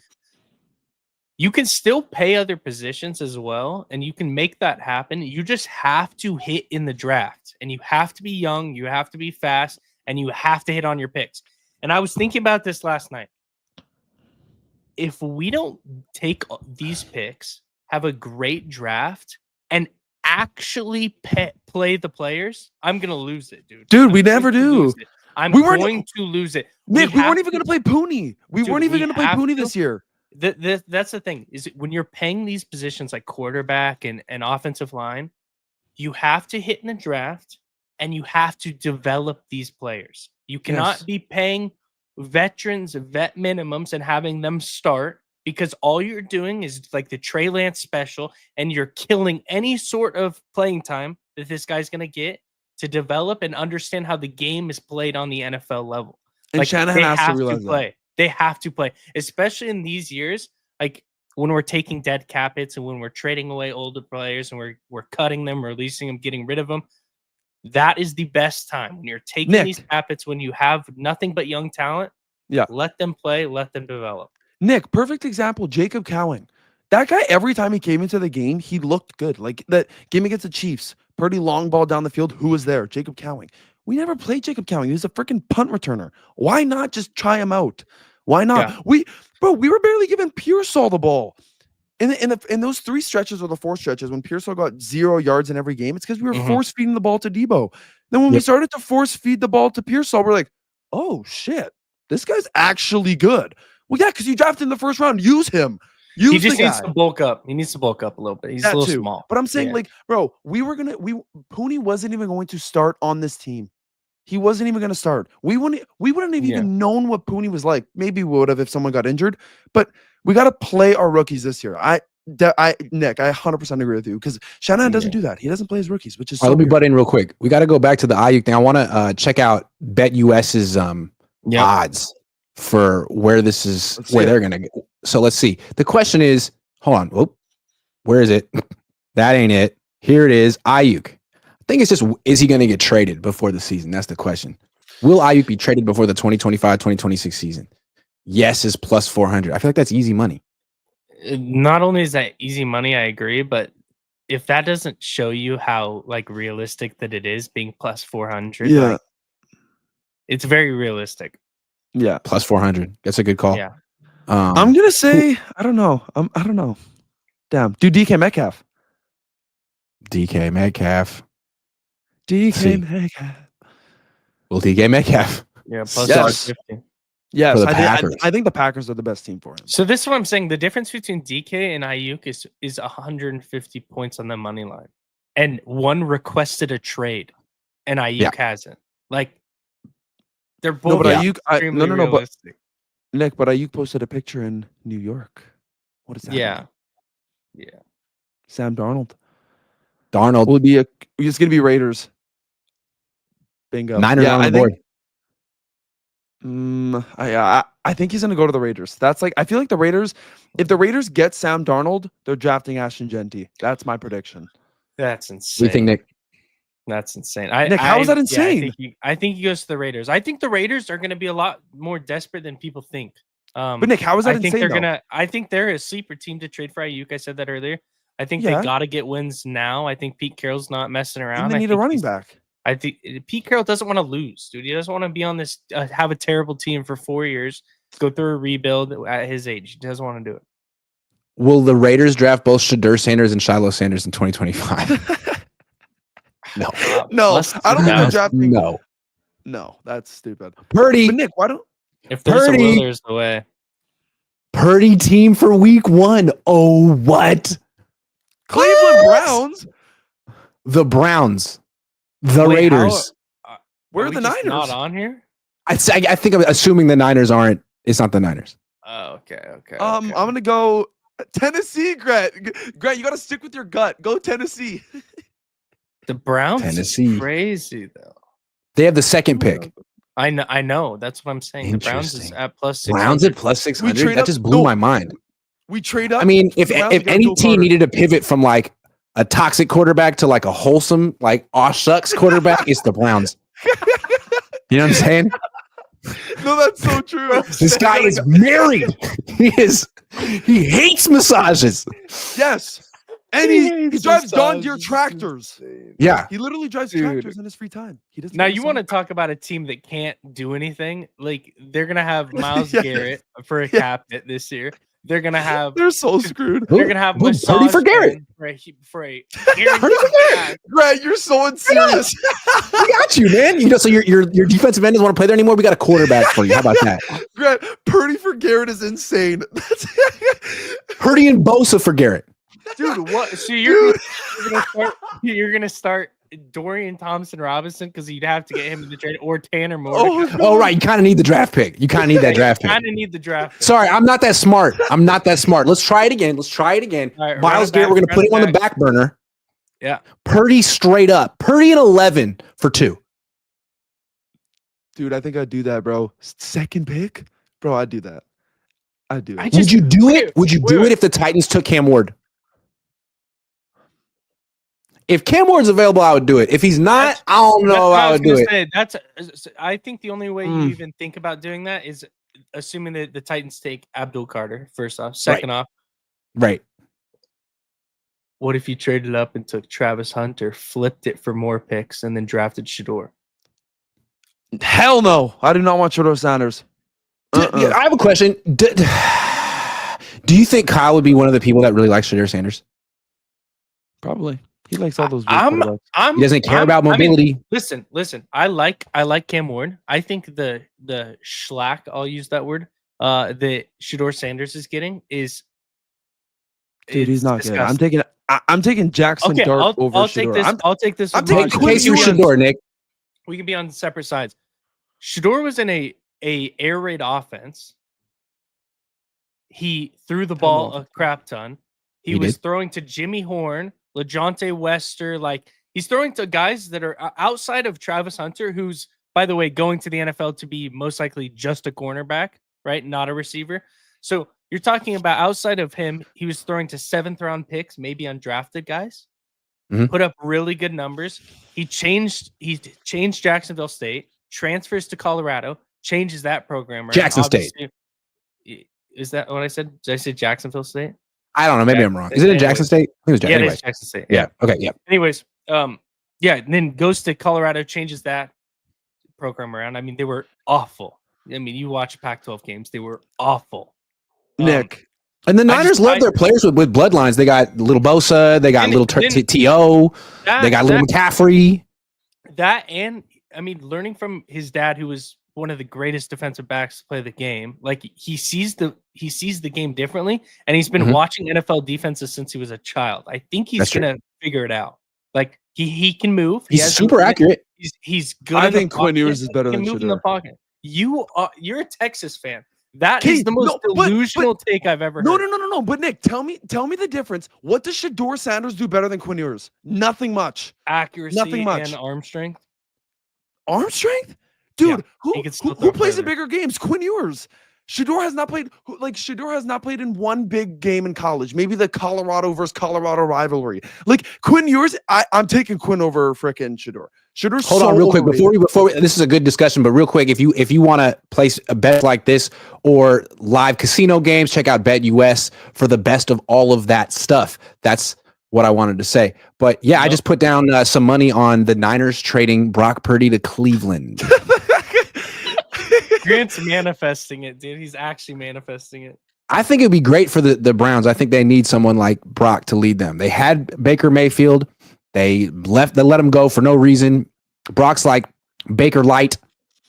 You can still pay other positions as well, and you can make that happen. You just have to hit in the draft, and you have to be young, you have to be fast, and you have to hit on your picks. And I was thinking about this last night. If we don't take these picks, have a great draft, and actually play the players, I'm going to lose it, dude. Dude, we never do. I'm going to lose it. Nick, we weren't even going to play Puni. We weren't even going to play Puni this year. That's the thing, is when you're paying these positions like quarterback and offensive line, you have to hit in the draft and you have to develop these players. You cannot be paying veterans vet minimums and having them start, because all you're doing is like the Trey Lance special, and you're killing any sort of playing time that this guy's going to get to develop and understand how the game is played on the NFL level. And like, Shanahan has to realize that. They have to play, especially in these years, like when we're taking dead cap hits and when we're trading away older players and we're cutting them, releasing them, getting rid of them. That is the best time when you're taking these cap hits, when you have nothing but young talent. Yeah, let them play, let them develop. Nick, perfect example. Jacob Cohn. That guy, every time he came into the game, he looked good. Like that game against the Chiefs, Purdy long ball down the field. Who was there? Jacob Cohn. We never played Jacob Cohn. He was a freaking punt returner. Why not just try him out? Why not? Yeah. We were barely giving Pearsall the ball. In those 3 stretches or the 4 stretches when Pearsall got 0 yards in every game, it's because we were force feeding the ball to Deebo. Then when we started to force feed the ball to Pearsall, we're like, oh shit, this guy's actually good. Well, yeah, because you drafted in the first round. Use him. He just needs to bulk up. He needs to bulk up a little bit. He's a little small. But I'm saying, like, bro, Puni wasn't even going to start on this team. He wasn't even going to start. We wouldn't have even known what Puni was like. Maybe we would have if someone got injured. But we got to play our rookies this year. Nick, I 100% agree with you, because Shanahan doesn't do that. He doesn't play his rookies, which is let me butt in real quick. We got to go back to the Ayuk thing. I want to check out BetUS's odds for where this is, they're going to go. So let's see. The question is, hold on. Whoop, where is it? That ain't it. Here it is. Ayuk. I think it's just, is he going to get traded before the season? That's the question. Will Ayuk be traded before the 2025-2026 season? Yes is plus 400. I feel like that's easy money. Not only is that easy money, I agree, but if that doesn't show you how like realistic that it is being plus 400, like, it's very realistic. Yeah, plus 400. That's a good call. Yeah. I'm gonna say I don't know. I don't know. Damn, do DK Metcalf. DK Metcalf. Well, DK Metcalf. Yeah, plus 50. Yes, I think the Packers are the best team for him. So this is what I'm saying. The difference between DK and Ayuk is 150 points on the money line, and one requested a trade, and Ayuk hasn't. Like, they're both extremely realistic. Nick, but Ayuk posted a picture in New York. What is that? Yeah. Sam Darnold. Will be it's gonna be Raiders. Bingo. Niners on the board. I think he's gonna go to the Raiders. That's like, I feel like the Raiders, if the Raiders get Sam Darnold, they're drafting Ashton Genty. That's my prediction. That's insane. What do you think, Nick? That's insane. Nick, how is that insane? I think he goes to the Raiders. I think the Raiders are going to be a lot more desperate than people think. But Nick, how is that insane? I think they're a sleeper team to trade for Ayuk. I said that earlier. I think they got to get wins now. I think Pete Carroll's not messing around. And they need a running back. I think Pete Carroll doesn't want to lose, dude. He doesn't want to be on this, have a terrible team for 4 years, go through a rebuild at his age. He doesn't want to do it. Will the Raiders draft both Shadur Sanders and Shiloh Sanders in 2025? No. No, Plus I don't think they're 2,000. drafting. No. No, that's stupid. Purdy. But Nick, why don't If there's a will, Purdy. there's the way. Purdy team for week 1. Oh, what? Cleveland Browns? The Browns. The Wait, Raiders. Where are we the just Niners? not on here? I think I'm assuming the Niners aren't. It's not the Niners. Oh, okay. I'm gonna go Tennessee, Grant. Grant, you gotta stick with your gut. Go Tennessee. The Browns Tennessee. is crazy though. They have the second pick. I know. That's what I'm saying. The Browns is Interesting. at plus 600. Browns at plus 600. trade That up- just blew no. my mind. We trade up. I mean, if the Browns if get any Joe team Carter. needed to pivot from like a toxic quarterback to like a wholesome, like aw shucks quarterback, it's the Browns. You know what I'm saying? No, that's so true. This guy is married. He hates massages. Yes. And he drives John Deere tractors. Yeah. He literally drives Dude. tractors in his free time. He doesn't. Now go you want to soccer. talk about a team that can't do anything? Like they're gonna have Miles Yes. Garrett for a Yeah. cap hit this year. They're gonna have They're so screwed. they're gonna have Purdy massage for Garrett. man for a Purdy for Garrett. Grant, you're so unserious. I got you, man. You know, so your defensive end doesn't want to play there anymore. We got a quarterback for you. How about that? Grant, Purdy for Garrett is insane. Purdy and Bosa for Garrett. Dude, what? So you're gonna start Dorian Thompson Robinson because you'd have to get him in the trade or Tanner Moore. Oh, Oh, right. You kind of need the draft pick. You kind of need that draft pick. Kind of need the draft. pick. Sorry, I'm not that smart. Let's try it again. All right, Miles run it Garrett, we're going to back, put him run on it the back burner. Yeah. Purdy straight up. Purdy at 11 for 2. dude, I think I'd do that, bro. Second pick, bro. I'd do that. I'd do it. Would you do it? Would you do it if the Titans took Cam Ward? If Cam Ward's available, I would do it. If he's not, I don't know. I would do it. I think the only way you even think about doing that is assuming that the Titans take Abdul Carter first off. Second off, Right. what if you traded up and took Travis Hunter, flipped it for more picks, and then drafted Shador? Hell no. I do not want Shador Sanders. Yeah, I have a question. Do you think Kyle would be one of the people that really likes Shador Sanders? Probably. He likes all those. big I'm, quarterbacks. I'm, He doesn't care I'm- about I mean, mobility. listen. I like Cam Ward. I think the schlack, I'll use that word, that Shador Sanders is getting is Dude, he's it's not good. disgusting. I'm taking Jackson Okay, Dart over I'll Shador. take this. I'll take this. I'm with taking Make the Roger. Quinn case for Ewers. Shador, Nick. We can be on separate sides. Shador was in a air raid offense. He threw the ball a crap ton. He was throwing to Jimmy Horn, LeJohntay Wester. Like he's throwing to guys that are outside of Travis Hunter, who's, by the way, going to the NFL to be most likely just a cornerback, right? Not a receiver. So you're talking about outside of him, he was throwing to 7th round picks, maybe undrafted guys. Mhm. Put up really good numbers. He changed Jacksonville State, transfers to Colorado, changes that program. Right? Jackson State. Is that what I said? Did I say Jacksonville State? I don't know. Maybe Yeah. I'm wrong. Is it in Jackson State? I think it was Yeah, Jackson. it Anyway. is Jackson State. Yeah. Okay. Yeah. Anyways, yeah, and then goes to Colorado, changes that program around. I mean, they were awful. I mean, you watch Pac-12 games, they were awful. Nick. And the Niners love their players with bloodlines. They got little Bosa. They got little T.O. They got little McCaffrey. That and I mean, learning from his dad, who was one of the greatest defensive backs to play the game, like he sees the game differently, and he's been watching NFL defenses since he was a child. I think he's gonna figure it out. Like he can move. He's super accurate. He's good. I think Quinn Ewers is better than move in the Shador. pocket. You're a Texas fan. That is the most delusional take I've ever heard. No. But Nick, tell me the difference. What does Shador Sanders do better than Quinn Ewers? Nothing much. Accuracy Nothing much. and arm strength. Arm strength? Dude, he can still who throw plays in further. bigger games? Quinn Ewers. Shador has not played in one big game in college. Maybe the Colorado versus Colorado rivalry. Like Quinn Ewers, I'm taking Quinn over frickin' Shador. Shador's Hold on, real quick before we, this is a good discussion, but real quick, if you want to place a bet like this or live casino games, check out BetUS for the best of all of that stuff. That's what I wanted to say. But yeah, I just put down some money on the Niners trading Brock Purdy to Cleveland. Grant's manifesting it, dude. He's actually manifesting it. I think it'd be great for the Browns. I think they need someone like Brock to lead them. They had Baker Mayfield. They let him go for no reason. Brock's like Baker Light,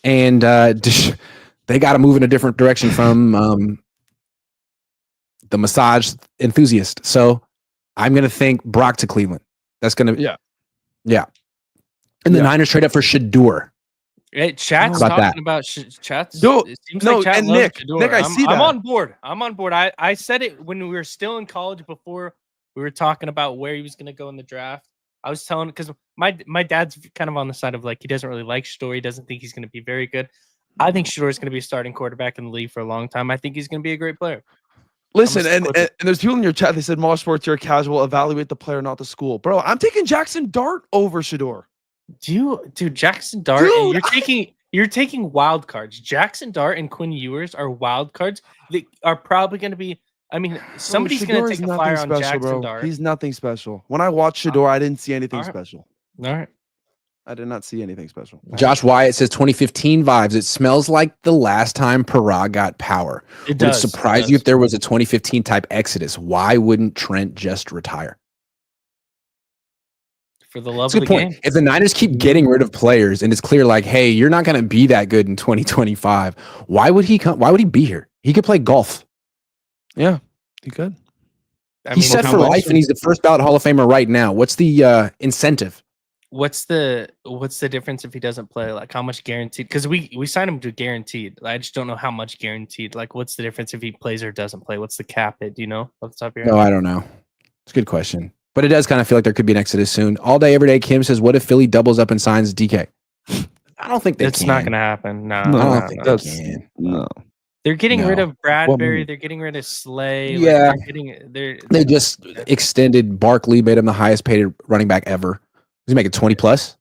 and they got to move in a different direction from the massage enthusiast. So I'm going to think Brock to Cleveland. That's going to yeah. And the Niners trade up for Shador. Hey, Chat's about talking about Chat's. No, it seems no, like Chat and loves Nick, Shador. Nick, I see that. I'm on board. I'm on board. I said it when we were still in college before we were talking about where he was going to go in the draft. I was telling because my dad's kind of on the side of like he doesn't really like Shador. He doesn't think he's going to be very good. I think Shador is going to be a starting quarterback in the league for a long time. I think he's going to be a great player. Listen, and there's people in your chat. They said, "Mosh Sports, you're casual. Evaluate the player, not the school." Bro, I'm taking Jackson Dart over Shador. Dude, Jackson Dart. You're taking wild cards. Jackson Dart and Quinn Ewers are wild cards. They are probably going to be. I mean, somebody's going to take a flyer on Jackson Dart. He's nothing special. When I watched Shador, I didn't see anything special. All right. I did not see anything special. Josh Wyatt says 2015 vibes. It smells like the last time Parag got power. It does. Would it surprise you if there was a 2015 type exodus? Why wouldn't Trent just retire? For the love That's a of good the point. game. If the Niners keep getting rid of players and it's clear like, hey, you're not going to be that good in 2025, why would he come? Why would he be here? He could play golf. Yeah, he could. He's set for life and he's the first ballot Hall of Famer right now. What's the incentive? What's the difference if he doesn't play? Like how much guaranteed? Because we signed him to guaranteed. I just don't know how much guaranteed. Like what's the difference if he plays or doesn't play? What's the cap hit? Do you know off the top of your head? No, I don't know. It's a good question. But it does kind of feel like there could be an exodus soon. All day, every day, Kim says, what if Philly doubles up and signs DK? I don't think It's not going to happen. No, I don't think that's they can. no. They're getting rid of Bradbury. Well, they're getting rid of Slay. Yeah. Like They just extended Barkley, made him the highest paid running back ever. He's making 20 plus.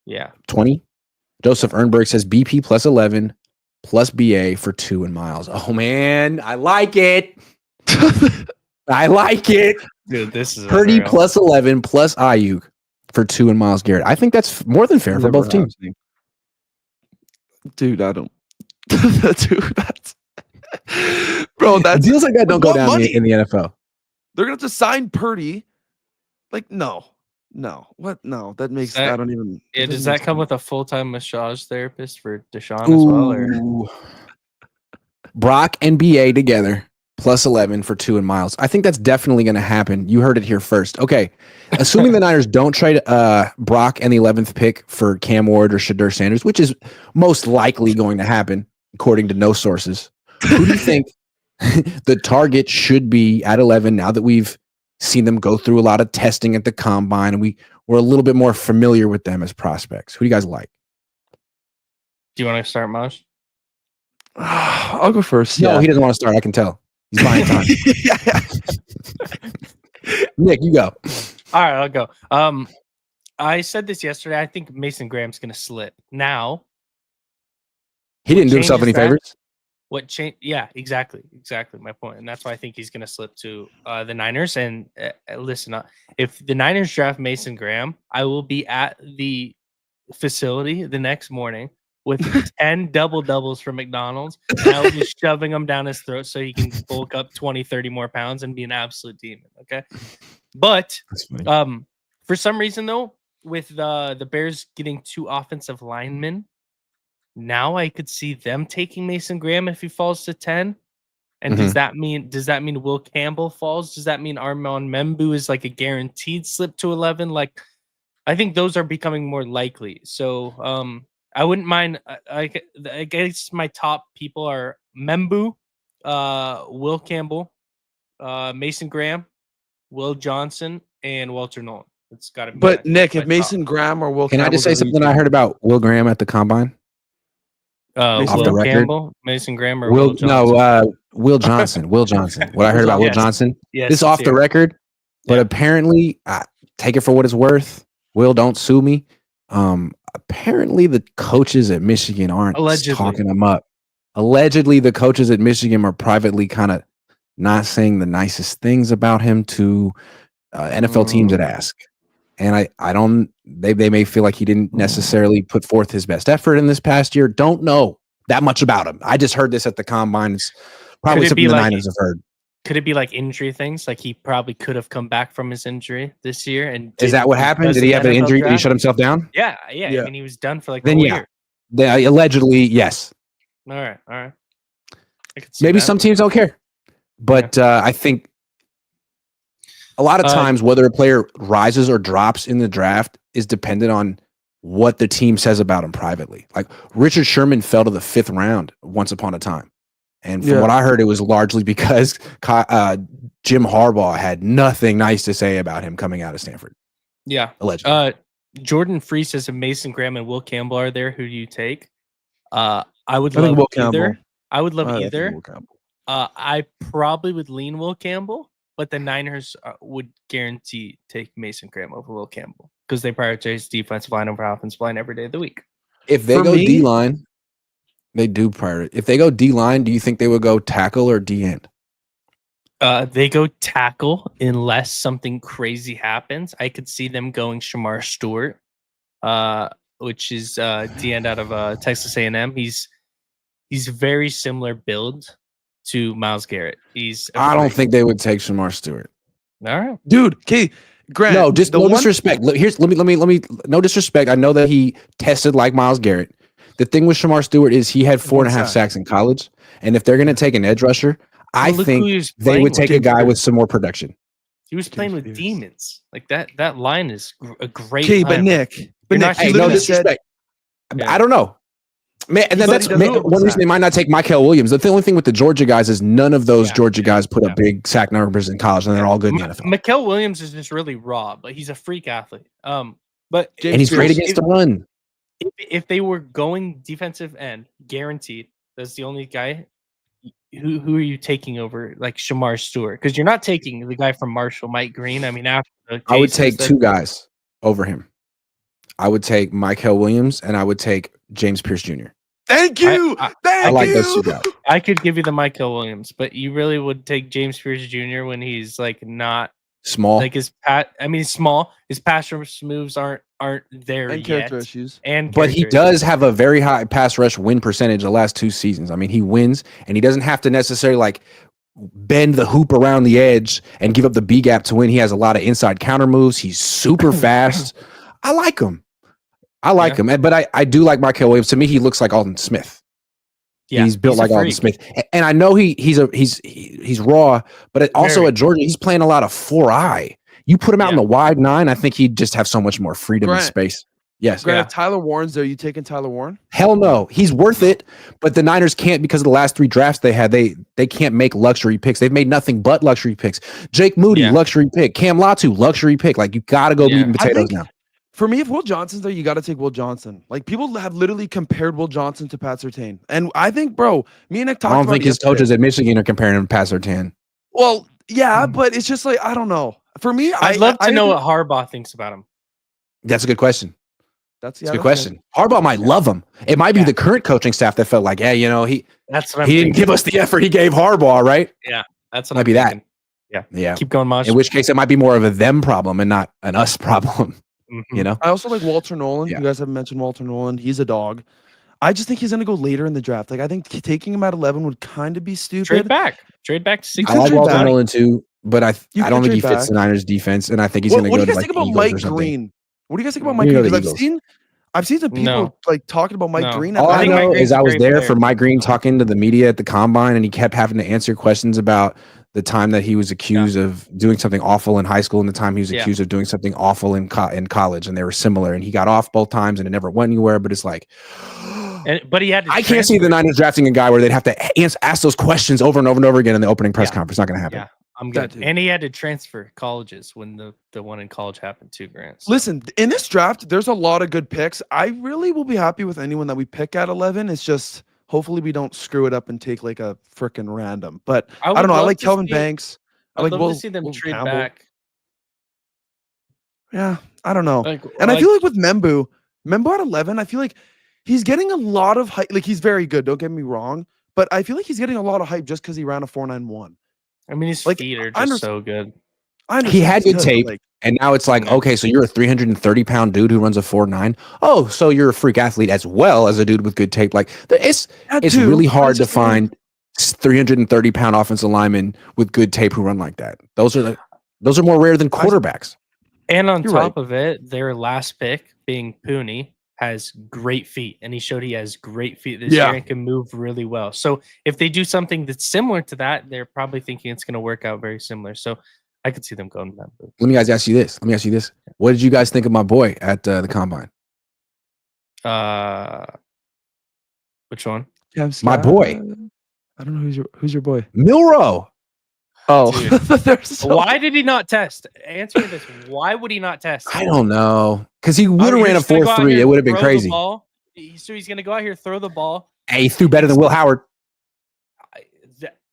Yeah. 20. Joseph Ernberg says BP plus 11 plus BA for 2 and Miles. Oh, man. I like it. I like it. Dude, this is Purdy unreal. plus 11 plus Ayuk for 2 and Miles Garrett. I think that's more than fair for both teams. Dude, I don't. Dude, that's bro. That deals like that don't go down money? in the NFL. They're gonna have to sign Purdy. Like, no. What? No, that makes. I don't even. Yeah, does that come with a full-time massage therapist for Deshaun as well? Or? Brock and BA together plus 11 for 2 and Miles. I think that's definitely going to happen. You heard it here first. Okay, assuming the Niners don't trade Brock and the 11th pick for Cam Ward or Shador Sanders, which is most likely going to happen according to no sources. Who do you think the target should be at 11 now that we've seen them go through a lot of testing at the combine and we're a little bit more familiar with them as prospects? Who do you guys like? Do you want to start, Maj? I'll go first. No, he doesn't want to start. I can tell. He's buying time. Nick, you go. All right, I'll go. I said this yesterday. I think Mason Graham's going to slip. Now, he didn't do himself any favors. What change? Yeah, exactly my point, and that's why I think he's going to slip to the Niners. And listen, if the Niners draft Mason Graham, I will be at the facility the next morning with 10 doubles from McDonald's, and I will be shoving them down his throat so he can bulk up 20, 30 more pounds and be an absolute demon. Okay, but for some reason though, with the Bears getting 2 offensive linemen. Now I could see them taking Mason Graham if he falls to 10. And does that mean Will Campbell falls? Does that mean Armon Membu is like a guaranteed slip to 11? Like, I think those are becoming more likely. So I wouldn't mind. I guess my top people are Membu, Will Campbell, Mason Graham, Will Johnson, and Walter Nolan. It's got to be. But Nick, if Mason Graham or Will, can I just say something I heard about Will Graham at the combine? Off the record, Campbell, Mason Graham, or Will Johnson? No, Will Johnson. Will Johnson. What I heard about Will Johnson. Yes, this off the record, but apparently, take it for what it's worth. Will, don't sue me. Apparently, the coaches at Michigan aren't talking him up. Allegedly, the coaches at Michigan are privately kind of not saying the nicest things about him to NFL teams that ask. And I don't. They may feel like he didn't necessarily put forth his best effort in this past year. Don't know that much about him. I just heard this at the combine. It's probably something the Niners have heard. Could it be like injury things? Like he probably could have come back from his injury this year. And Is that what happened? Did he have an injury? Did he shut himself down? Yeah. I Yeah. mean, he was done for like Then the whole yeah. year. Allegedly, yes. All right. I could see Maybe that. some teams don't care, but I think a lot of times whether a player rises or drops in the draft is dependent on what the team says about him privately. Like Richard Sherman fell to the 5th round once upon a time. And from what I heard, it was largely because Jim Harbaugh had nothing nice to say about him coming out of Stanford. Yeah. Allegedly. Jordan Free says if Mason Graham and Will Campbell are there, who do you take? I would I think love Will either. Campbell. I would love I think either. Will Campbell. I probably would lean Will Campbell, but the Niners would guarantee take Mason Graham over Will Campbell because they prioritize defensive line over offensive line every day of the week. If they For go me- D-line, they do prioritize. If they go D-line, do you think they would go tackle or D-end? They go tackle unless something crazy happens. I could see them going Shamar Stewart, which is D-end out of Texas A&M. He's very similar build to Myles Garrett. I don't think they would take Shamar Stewart. All right. Dude, okay, Grant. No, just the no one- disrespect. Let me. No disrespect. I know that he tested like Myles Garrett. The thing with Shamar Stewart is he had 4.5 sacks in college, and if they're going to take an edge rusher, I Well, look who think he was they playing would with. take a guy with some more production. He was playing with Pierce. demons. Like that line is a great Okay, line. but Nick, You're Nick, not you Hey, no literally said disrespect. Yeah. I don't know. Man, and then But that's he doesn't one reason they might not take Michael Williams. The only thing with the Georgia guys is none of those Georgia guys put up big sack numbers in college, and they're all good in the NFL. Mikael Williams is just really raw, but he's a freak athlete. But And he's great against the run. if they were going defensive end, guaranteed, that's the only guy. Who are you taking over like Shamar Stewart? Because you're not taking the guy from Marshall, Mike Green. I mean, after the I would cases take that- 2 guys over him. I would take Michael Williams, and I would take James Pierce Jr. Thank you. I Thank like you. those 2 guys. I could give you the Michael Williams, but you really would take James Pierce Jr. when he's like not Small. like his small. His pass rush moves aren't there And yet. character issues. And But he character does have a very high pass rush win percentage the last 2 seasons. I mean, he wins, and he doesn't have to necessarily like bend the hoop around the edge and give up the B gap to win. He has a lot of inside counter moves. He's super fast. I like him. him. But I do like Michael Williams. To me, he looks like Alden Smith. Yeah, he's built a like Alden freak. Smith. And I know he's raw, but also Very. at Georgia, he's playing a lot of 4-eye. You put him out in Yeah. the wide 9, I think he'd just have so much more freedom and Grant. space. Yes. Grant, Yeah. if Tyler Warren's there, you taking Tyler Warren? Hell no. He's worth it, but the Niners can't because of the last 3 drafts they had. They can't make luxury picks. They've made nothing but luxury picks. Jake Moody, Yeah. luxury pick. Cam Latu, luxury pick. Like, you got to go Yeah. meat and I potatoes think- now. For me, if Will Johnson's there, you got to take Will Johnson. Like, people have literally compared Will Johnson to Pat Surtain. And I think, bro, me and Nick talked I don't about think it his yesterday. coaches at Michigan are comparing him to Pat Surtain. Well, yeah, but it's just like, I don't know. For me, I'd love to know think- what Harbaugh thinks about him. That's a good question. That's It's a good question. Harbaugh might love him. It might be the current coaching staff that felt like, yeah, he That's what I'm didn't thinking. give us the effort he gave Harbaugh, right? That's what might I'm be that. thinking. Yeah. Keep going, Mosh. In which case, it might be more of a them problem and not an us problem. Mhm. You know? I also like Walter Nolan. Yeah. You guys haven't mentioned Walter Nolan. He's a dog. I just think he's going to go later in the draft. Like, I think taking him at 11 would kind of be stupid. Trade back to 6. I like trade Walter back. Nolan too, but You I don't could think he trade fits back. the Niners defense, and I think he's What, going to what go do you to guys like think about Eagles or Mike something. Green? What do you guys think about You Mike know Green? the Because Eagles. I've seen some people No. like talking about Mike No. Green. All at I think the- Mike know Green's is a I was great there player. for Mike Green talking to the media at the combine, and he kept having to answer questions about the time that he was accused of doing something awful in high school and the time he was accused of doing something awful in college, and they were similar. And he got off both times, and it never went anywhere. But it's like, But he had to I can't see the Niners drafting a guy where they'd have to ask those questions over and over and over again in the opening press Yeah. conference. Not going to happen. Yeah, I'm That good. too. And he had to transfer colleges when the one in college happened too, Grant. So- Listen, in this draft, there's a lot of good picks. I really will be happy with anyone that we pick at 11. It's just hopefully we don't screw it up and take like a freaking random. But I would don't know. I love like to Kelvin see- Banks. I I'd like love Will, to see them Will trade Campbell. back. Yeah, I don't know. Like, And I feel like with Membu at 11, I feel like he's getting a lot of hype. Like, he's very good. Don't get me wrong. But I feel like he's getting a lot of hype just because he ran a 4.91. I mean, his like, feet are I just so good. I understand He had he's good good, tape. but, like, And now it's like, okay, so you're a 330-pound dude who runs a 4.9. Oh, so you're a freak athlete as well as a dude with good tape. Like, it's that it's too, really but hard it's to just like- find 330-pound offensive linemen with good tape who run like that. Those are more rare than quarterbacks. And on You're top right. of it, their last pick being Purdy has great feet, and he showed he has great feet this Yeah. year and can move really well. So if they do something that's similar to that, they're probably thinking it's going to work out very similar. So I could see them going that move. Let me ask you this. What did you guys think of my boy at the combine? Which one? My boy. I don't know who's your boy. Milroe. Oh, Dude. Why did he not test? Answer me this. Why would he not test? I don't know. Because he would have You're ran a just gonna go out 4.3. here It and would have been throw the crazy. ball? So he's going to go out here, throw the ball. Hey, he threw better than Will Howard.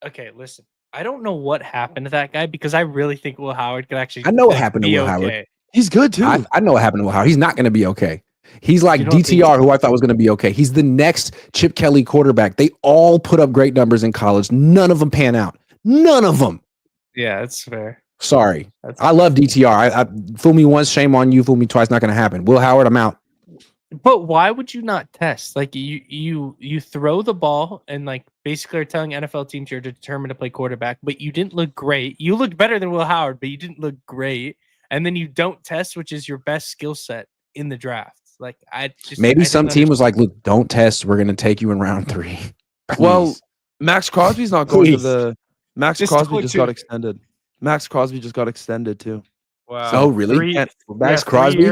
Okay, listen. I don't know what happened to that guy because I really think Will Howard could actually. I know what happened to be Will okay. Howard. He's good too. I know what happened to Will Howard. He's not going to be okay. He's like You don't think DTR, who I thought was going to be okay. He's the next Chip Kelly quarterback. They all put up great numbers in college. None of them pan out. None of them. Yeah, that's fair. Sorry. I love DTR. I fool me once, shame on you. Fool me twice, not going to happen. Will Howard, I'm out. But why would you not test? Like you throw the ball and like basically are telling NFL teams you're determined to play quarterback, but you didn't look great. You looked better than Will Howard, but you didn't look great. And then you don't test, which is your best skill set in the draft. Like maybe some team was like, look, don't test. We're going to take you in round 3. Well, Max Crosby's not going to Please. the. Max Just Crosby go just to- got extended. Max Crosby just got extended too. Wow. Oh, really? Max Crosby?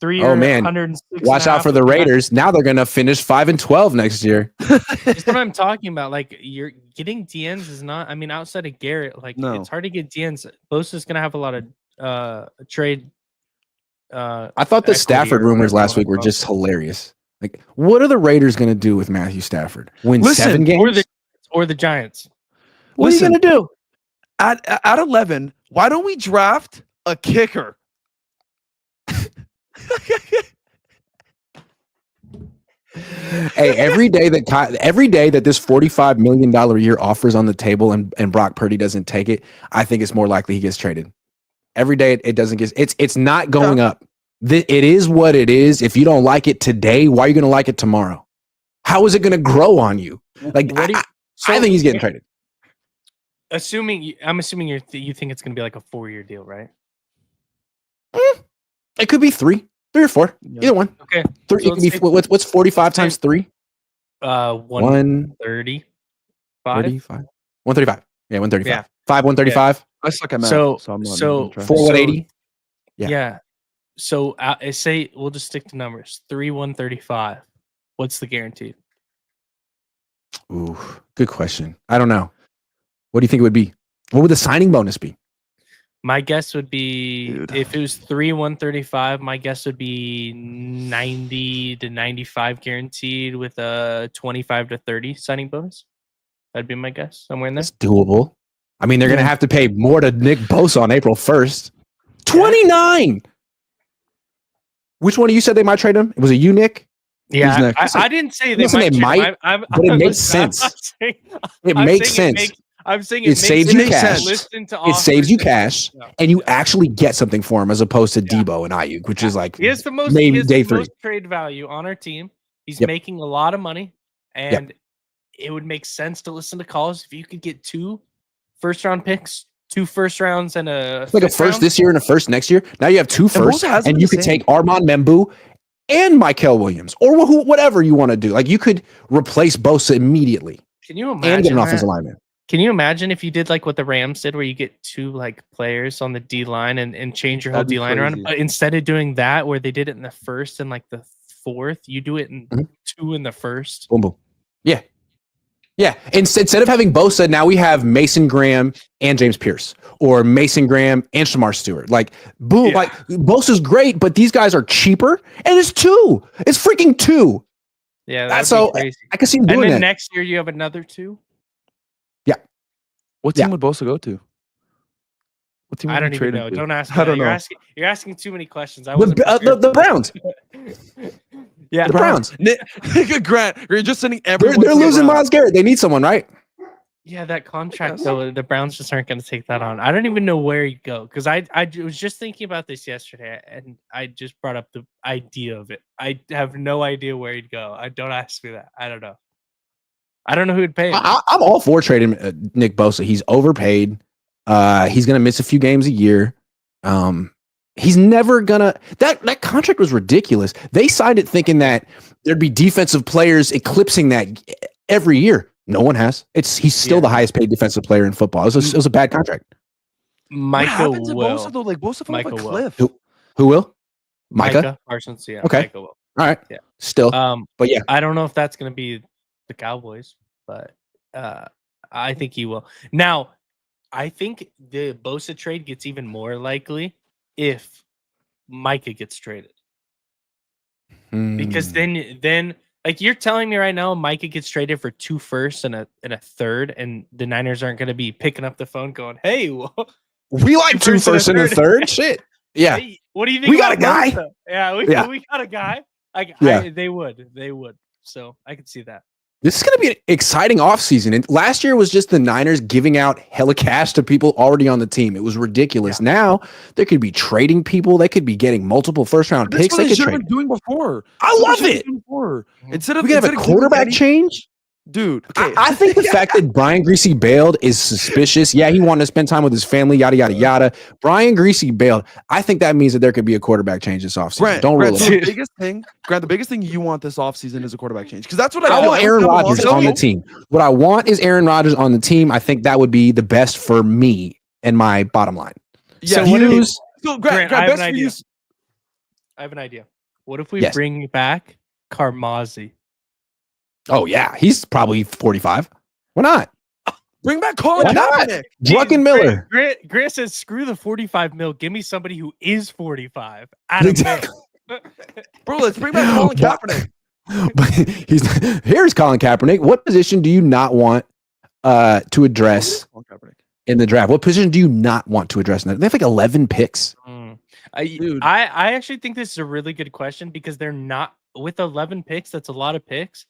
3 year, Oh, man. 106 Watch out for the Raiders. Now they're going to finish 5-12 next year. That's what I'm talking about. Like you're getting DNs is not. I mean, outside of Garrett, like No. it's hard to get DNs. Bosa's gonna have a lot of trade. I thought the equity Stafford or rumors whatever you last wanna week were call it. just hilarious. Like, what are the Raiders going to do with Matthew Stafford? Win Listen, 7 games? or the Giants. What Listen, are you going to do? At 11, why don't we draft a kicker? Hey, every day that this $45 million a year offers on the table and Brock Purdy doesn't take it, I think it's more likely he gets traded. Every day it doesn't get it's not going up. It is what it is. If you don't like it today, why are you going to like it tomorrow? How is it going to grow on you? Like What do you- I think he's getting traded. I'm assuming you think it's gonna be like a 4-year deal, right? It could be 3 or 4. Yeah. Either one. Okay. 3. So It could be what's 45 times 3? 135. 135. 135. Yeah, 135. Yeah. 5 135. I suck at math, So- I'm not so- even trying. 4 180. Yeah. Yeah. So say we'll just stick to numbers. 3 135. What's the guaranteed? Ooh, good question. I don't know. What do you think it would be? What would the signing bonus be? My guess would be Dude. if it was 3 135, my guess would be 90 to 95 guaranteed with a 25 to 30 signing bonus. That'd be my guess. Somewhere in there. That's doable. I mean, they're going to have to pay more to Nick Bosa on April 1st. 29. Which one of you said they might trade him? Was it you, Nick? Yeah, next? I didn't say they Listen, might. they trade him. might, I'm- but it I'm- makes listen, I'm sense. not saying- It I'm makes saying sense. I'm saying It makes saves you sense to cash. listen to It saves you offers. cash, Yeah. and you Yeah. actually get something for him as opposed to Yeah. Debo and Ayuk, which is like He has the most. maybe he has day the 3. most trade value on our team. He's Yep. making a lot of money, and it would make sense to listen to calls if you could get 2 first-round picks, 2 first rounds, and a It's like a fifth first round. this year and a first next year. Now you have 2 firsts, Bosa hasn't and been you the could same. take Armand Membu and Michael Williams or whatever you want to do. Like you could replace Bosa immediately Can you and get imagine an that? offensive lineman. Can you imagine if you did like what the Rams did, where you get 2 like players on the D line and change your whole That'd be D line around? crazy. But instead of doing that, where they did it in the first and like the 4th, you do it in Mhm. 2 in the first. Boom, boom. Yeah. Yeah. Instead of having Bosa, now we have Mason Graham and James Pierce, or Mason Graham and Shamar Stewart. Like, boom. Yeah. Like, Bosa's great, but these guys are cheaper, and it's 2. It's freaking 2. Yeah, That's that'd so be crazy. I can see him And doing then that. next year you have another 2. What Yeah. team would Bosa go to? What team would I he don't even trade him know. to? Don't ask. I Me don't that. know. You're asking too many questions. I wasn't The prepared for Browns. that. Yeah, The Browns. Nick Grant, you're just sending They're everyone. to the losing Browns. Myles Garrett. They need someone, right? yeah. That contract Yes. though, the Browns just aren't going to take that on. I don't even know where you go because I was just thinking about this yesterday and I just brought up the idea of it. I have no idea where you'd go. I don't ask me that. I don't know. I don't know who would pay him. I'm all for trading Nick Bosa. He's overpaid. He's going to miss a few games a year. He's never gonna. That contract was ridiculous. They signed it thinking that there'd be defensive players eclipsing that every year. No one has. He's still the highest paid defensive player in football. It was a bad contract. Micah will. Bosa, though? Like Bosa fell off a cliff. Who will? Micah Parsons. Yeah. Okay. Micah will. All right. Yeah. Still. But yeah, I don't know if that's going to be the Cowboys, but I think he will. Now, I think the Bosa trade gets even more likely if Micah gets traded, because then like you're telling me right now, Micah gets traded for 2 firsts and a third, and the Niners aren't going to be picking up the phone going, "Hey, we like 2 firsts and a third." Shit. Yeah. Hey, what do you think? We got a guy. Bosa? Yeah, we got a guy. They would. So I could see that. This is going to be an exciting offseason. And last year was just the Niners giving out hella cash to people already on the team. It was ridiculous. Yeah. Now they could be trading people. They could be getting multiple first-round picks. They should have been doing before. I love it. Instead of we have a quarterback change. Dude, okay. I think the fact that Brian Greasy bailed is suspicious. Yeah, he wanted to spend time with his family, yada, yada, yada. Brian Greasy bailed. I think that means that there could be a quarterback change this offseason. Don't rule it out. The biggest thing you want this offseason is a quarterback change, because that's what I want. Aaron Rodgers on the team. What I want is Aaron Rodgers on the team. I think that would be the best for me and my bottom line. Yeah, Grant, I have an idea. What if we bring back Carmazzi? Oh, yeah. He's probably 45. Why not? Bring back Colin Kaepernick. Drucken Miller. Grant says, screw the 45 mil. Give me somebody who is 45. Bro, let's bring back Colin Kaepernick. But here's Colin Kaepernick. What position do you not want to address in the draft? What position do you not want to address in that? They have like 11 picks. I actually think this is a really good question, because they're not, with 11 picks, that's a lot of picks.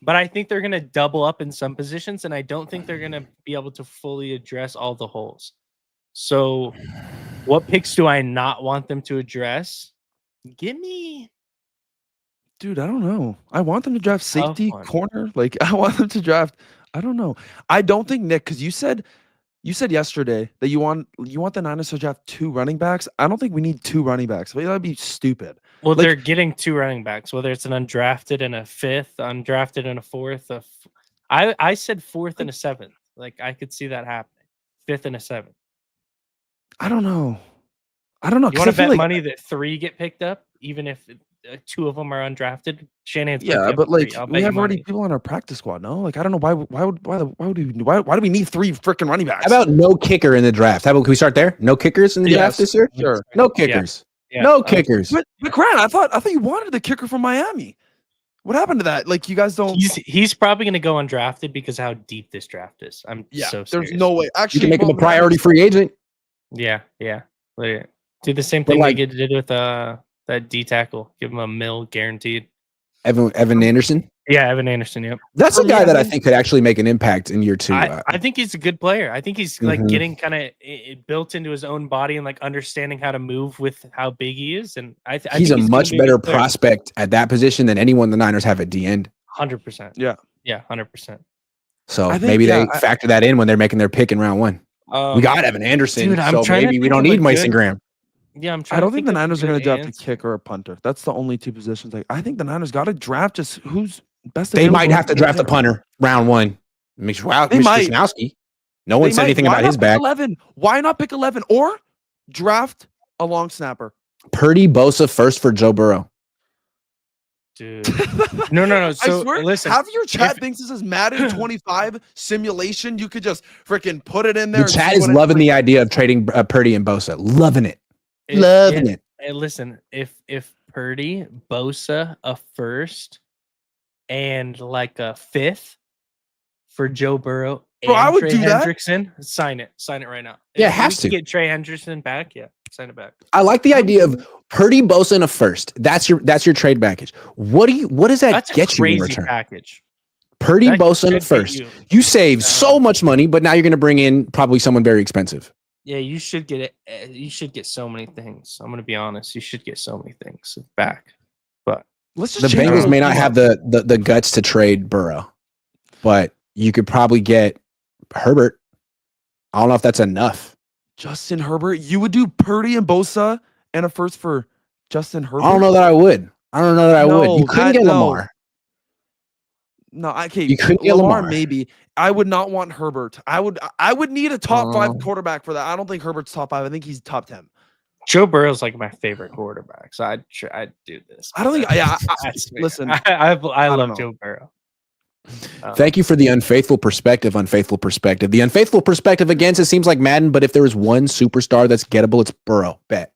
But I think they're going to double up in some positions, and I don't think they're going to be able to fully address all the holes. So what picks do I not want them to address? Give me... Dude, I don't know. I want them to draft safety, corner. Like, I want them to draft... I don't know. I don't think, Nick, because you said yesterday that you want the Niners to draft 2 running backs. I don't think we need 2 running backs. That would be stupid. Well, they're getting 2 running backs, whether it's an undrafted and a 5th, undrafted and a 4th. I said 4th and a 7th. Like, I could see that happening. 5th and a 7th. I don't know. You want to bet money that 3 get picked up, even if 2 of them are undrafted? Shanahan's but like we have already people on our practice squad. No, like I don't know why do we need 3 freaking running backs? How about no kicker in the draft? Can we start there? No kickers in the draft this year? Sure. No kickers. Yeah. No kickers. But Grant, I thought you wanted the kicker from Miami. What happened to that? Like, you guys don't. He's probably going to go undrafted because of how deep this draft is. I'm so serious. There's no way. Actually, you can make him a priority free agent. Yeah. Do the same thing they did with that D tackle. Give him $1 million guaranteed. Evan Anderson. Yeah, Evan Anderson. Yep. That's a guy that I think could actually make an impact in year 2. I think he's a good player. I think he's like getting kind of built into his own body and like understanding how to move with how big he is. And I think he's a much better prospect at that position than anyone the Niners have at the end. 100%. Yeah, 100%. So maybe they factor that in when they're making their pick in round 1. We got Evan Anderson, dude, so maybe we don't need Mason Graham. Yeah, I don't think the Niners are going to draft a kicker or a punter. That's the only 2 positions. Like, I think the Niners got to draft just who's best. They might have to draft a punter round 1. Wisnowski. No one said anything about his back. 11. Why not pick 11 or draft a long snapper? Purdy, Bosa first for Joe Burrow. Dude, no. So I swear, listen, half of your chat thinks this is Madden 25 simulation. You could just freaking put it in there. The chat is loving the idea of trading Purdy and Bosa. Loving it. Loving it. And listen, if Purdy, Bosa, a first, and like a 5th for Joe Burrow and I would Trey do Hendrickson, sign it right now. Yeah, if has to get Trey Hendrickson back. Yeah, sign it back. I like the idea of Purdy, Bosa, and a first. That's your trade package. What does that get you in return? Package. Purdy, Bosa, and a first. You save so much money, but now you're going to bring in probably someone very expensive. Yeah, you should get it. You should get so many things. I'm going to be honest. You should get so many things back. But let's just the Bengals may not have the guts to trade Burrow, but you could probably get Herbert. I don't know if that's enough. Justin Herbert. You would do Purdy and Bosa and a first for Justin Herbert? I don't know that I would. No, You couldn't get no. Lamar. No, okay. You couldn't get Lamar, Lamar. maybe. I would not want Herbert. I would need a top 5 Oh. quarterback for that. I don't think Herbert's top 5. I think he's top 10. Joe Burrow's like my favorite quarterback, so I'd do this. I don't think. Yeah, Listen, listen. I don't love know. Joe Burrow. Thank you for the unfaithful perspective. The unfaithful perspective against it seems like Madden, but if there was one superstar that's gettable, it's Burrow. Bet.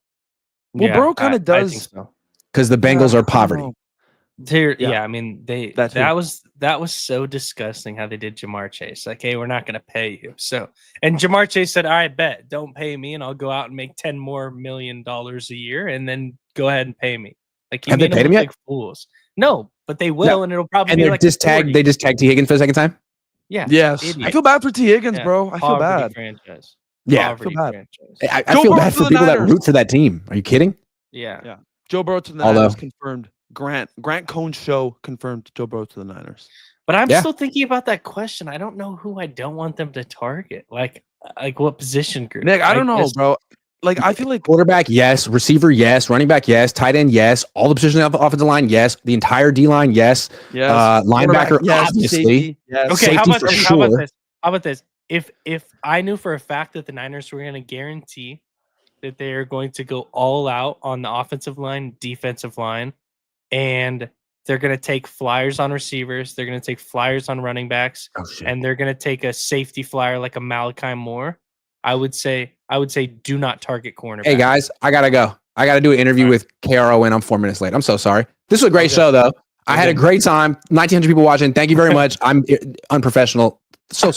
Well, Burrow kind of I think does. so. Because the Bengals Yeah, are poverty. I don't know. Yeah, I mean That too. that was so disgusting how they did Jamar Chase. Like, hey, we're not gonna pay you. So, and Jamar Chase said, "All right, bet, don't pay me, and I'll go out and make $10 million more a year, and then go ahead and pay me." Like, you Have they made them paid him look yet? like fools. No, but they will, No. and it'll probably And be they're like just tagged. 40. They just tagged T. Higgins for the second time. Yeah, Yes. I idiot. feel bad for T. Higgins, Yeah, bro. I feel poverty bad. franchise. Yeah, Poverty bad. franchise. I Joe feel Burrow bad to for the people that Niners. root for that team. Are you kidding? Yeah. Yeah. Joe Burrow to the Although- Niners confirmed. Grant Cohn show confirmed Joe Burrow to the Niners. But I'm Yeah. still thinking about that question. I don't know who I don't want them to target. Like what position group? Nick, I don't know, guess- bro. Like, I feel like Quarterback, yes. Receiver, yes. Running back, yes. Tight end, yes. All the positions of the offensive line, yes. The entire D line, yes. yes. Linebacker, Quarterback, yes. obviously. Safety, yes. Okay, how Safety about for this? How sure. about this? How about this? If I knew for a fact that the Niners were going to guarantee that they are going to go all out on the offensive line, defensive line, and they're going to take flyers on receivers, they're going to take flyers on running backs, Oh, shit. and they're going to take a safety flyer like a Malachi Moore, I would say do not target cornerback. Hey, guys, I got to go. I got to do an interview with KRON. I'm 4 minutes late. I'm so sorry. This was a great show, though. I had a great time. 1,900 people watching. Thank you very much. I'm unprofessional. So sorry.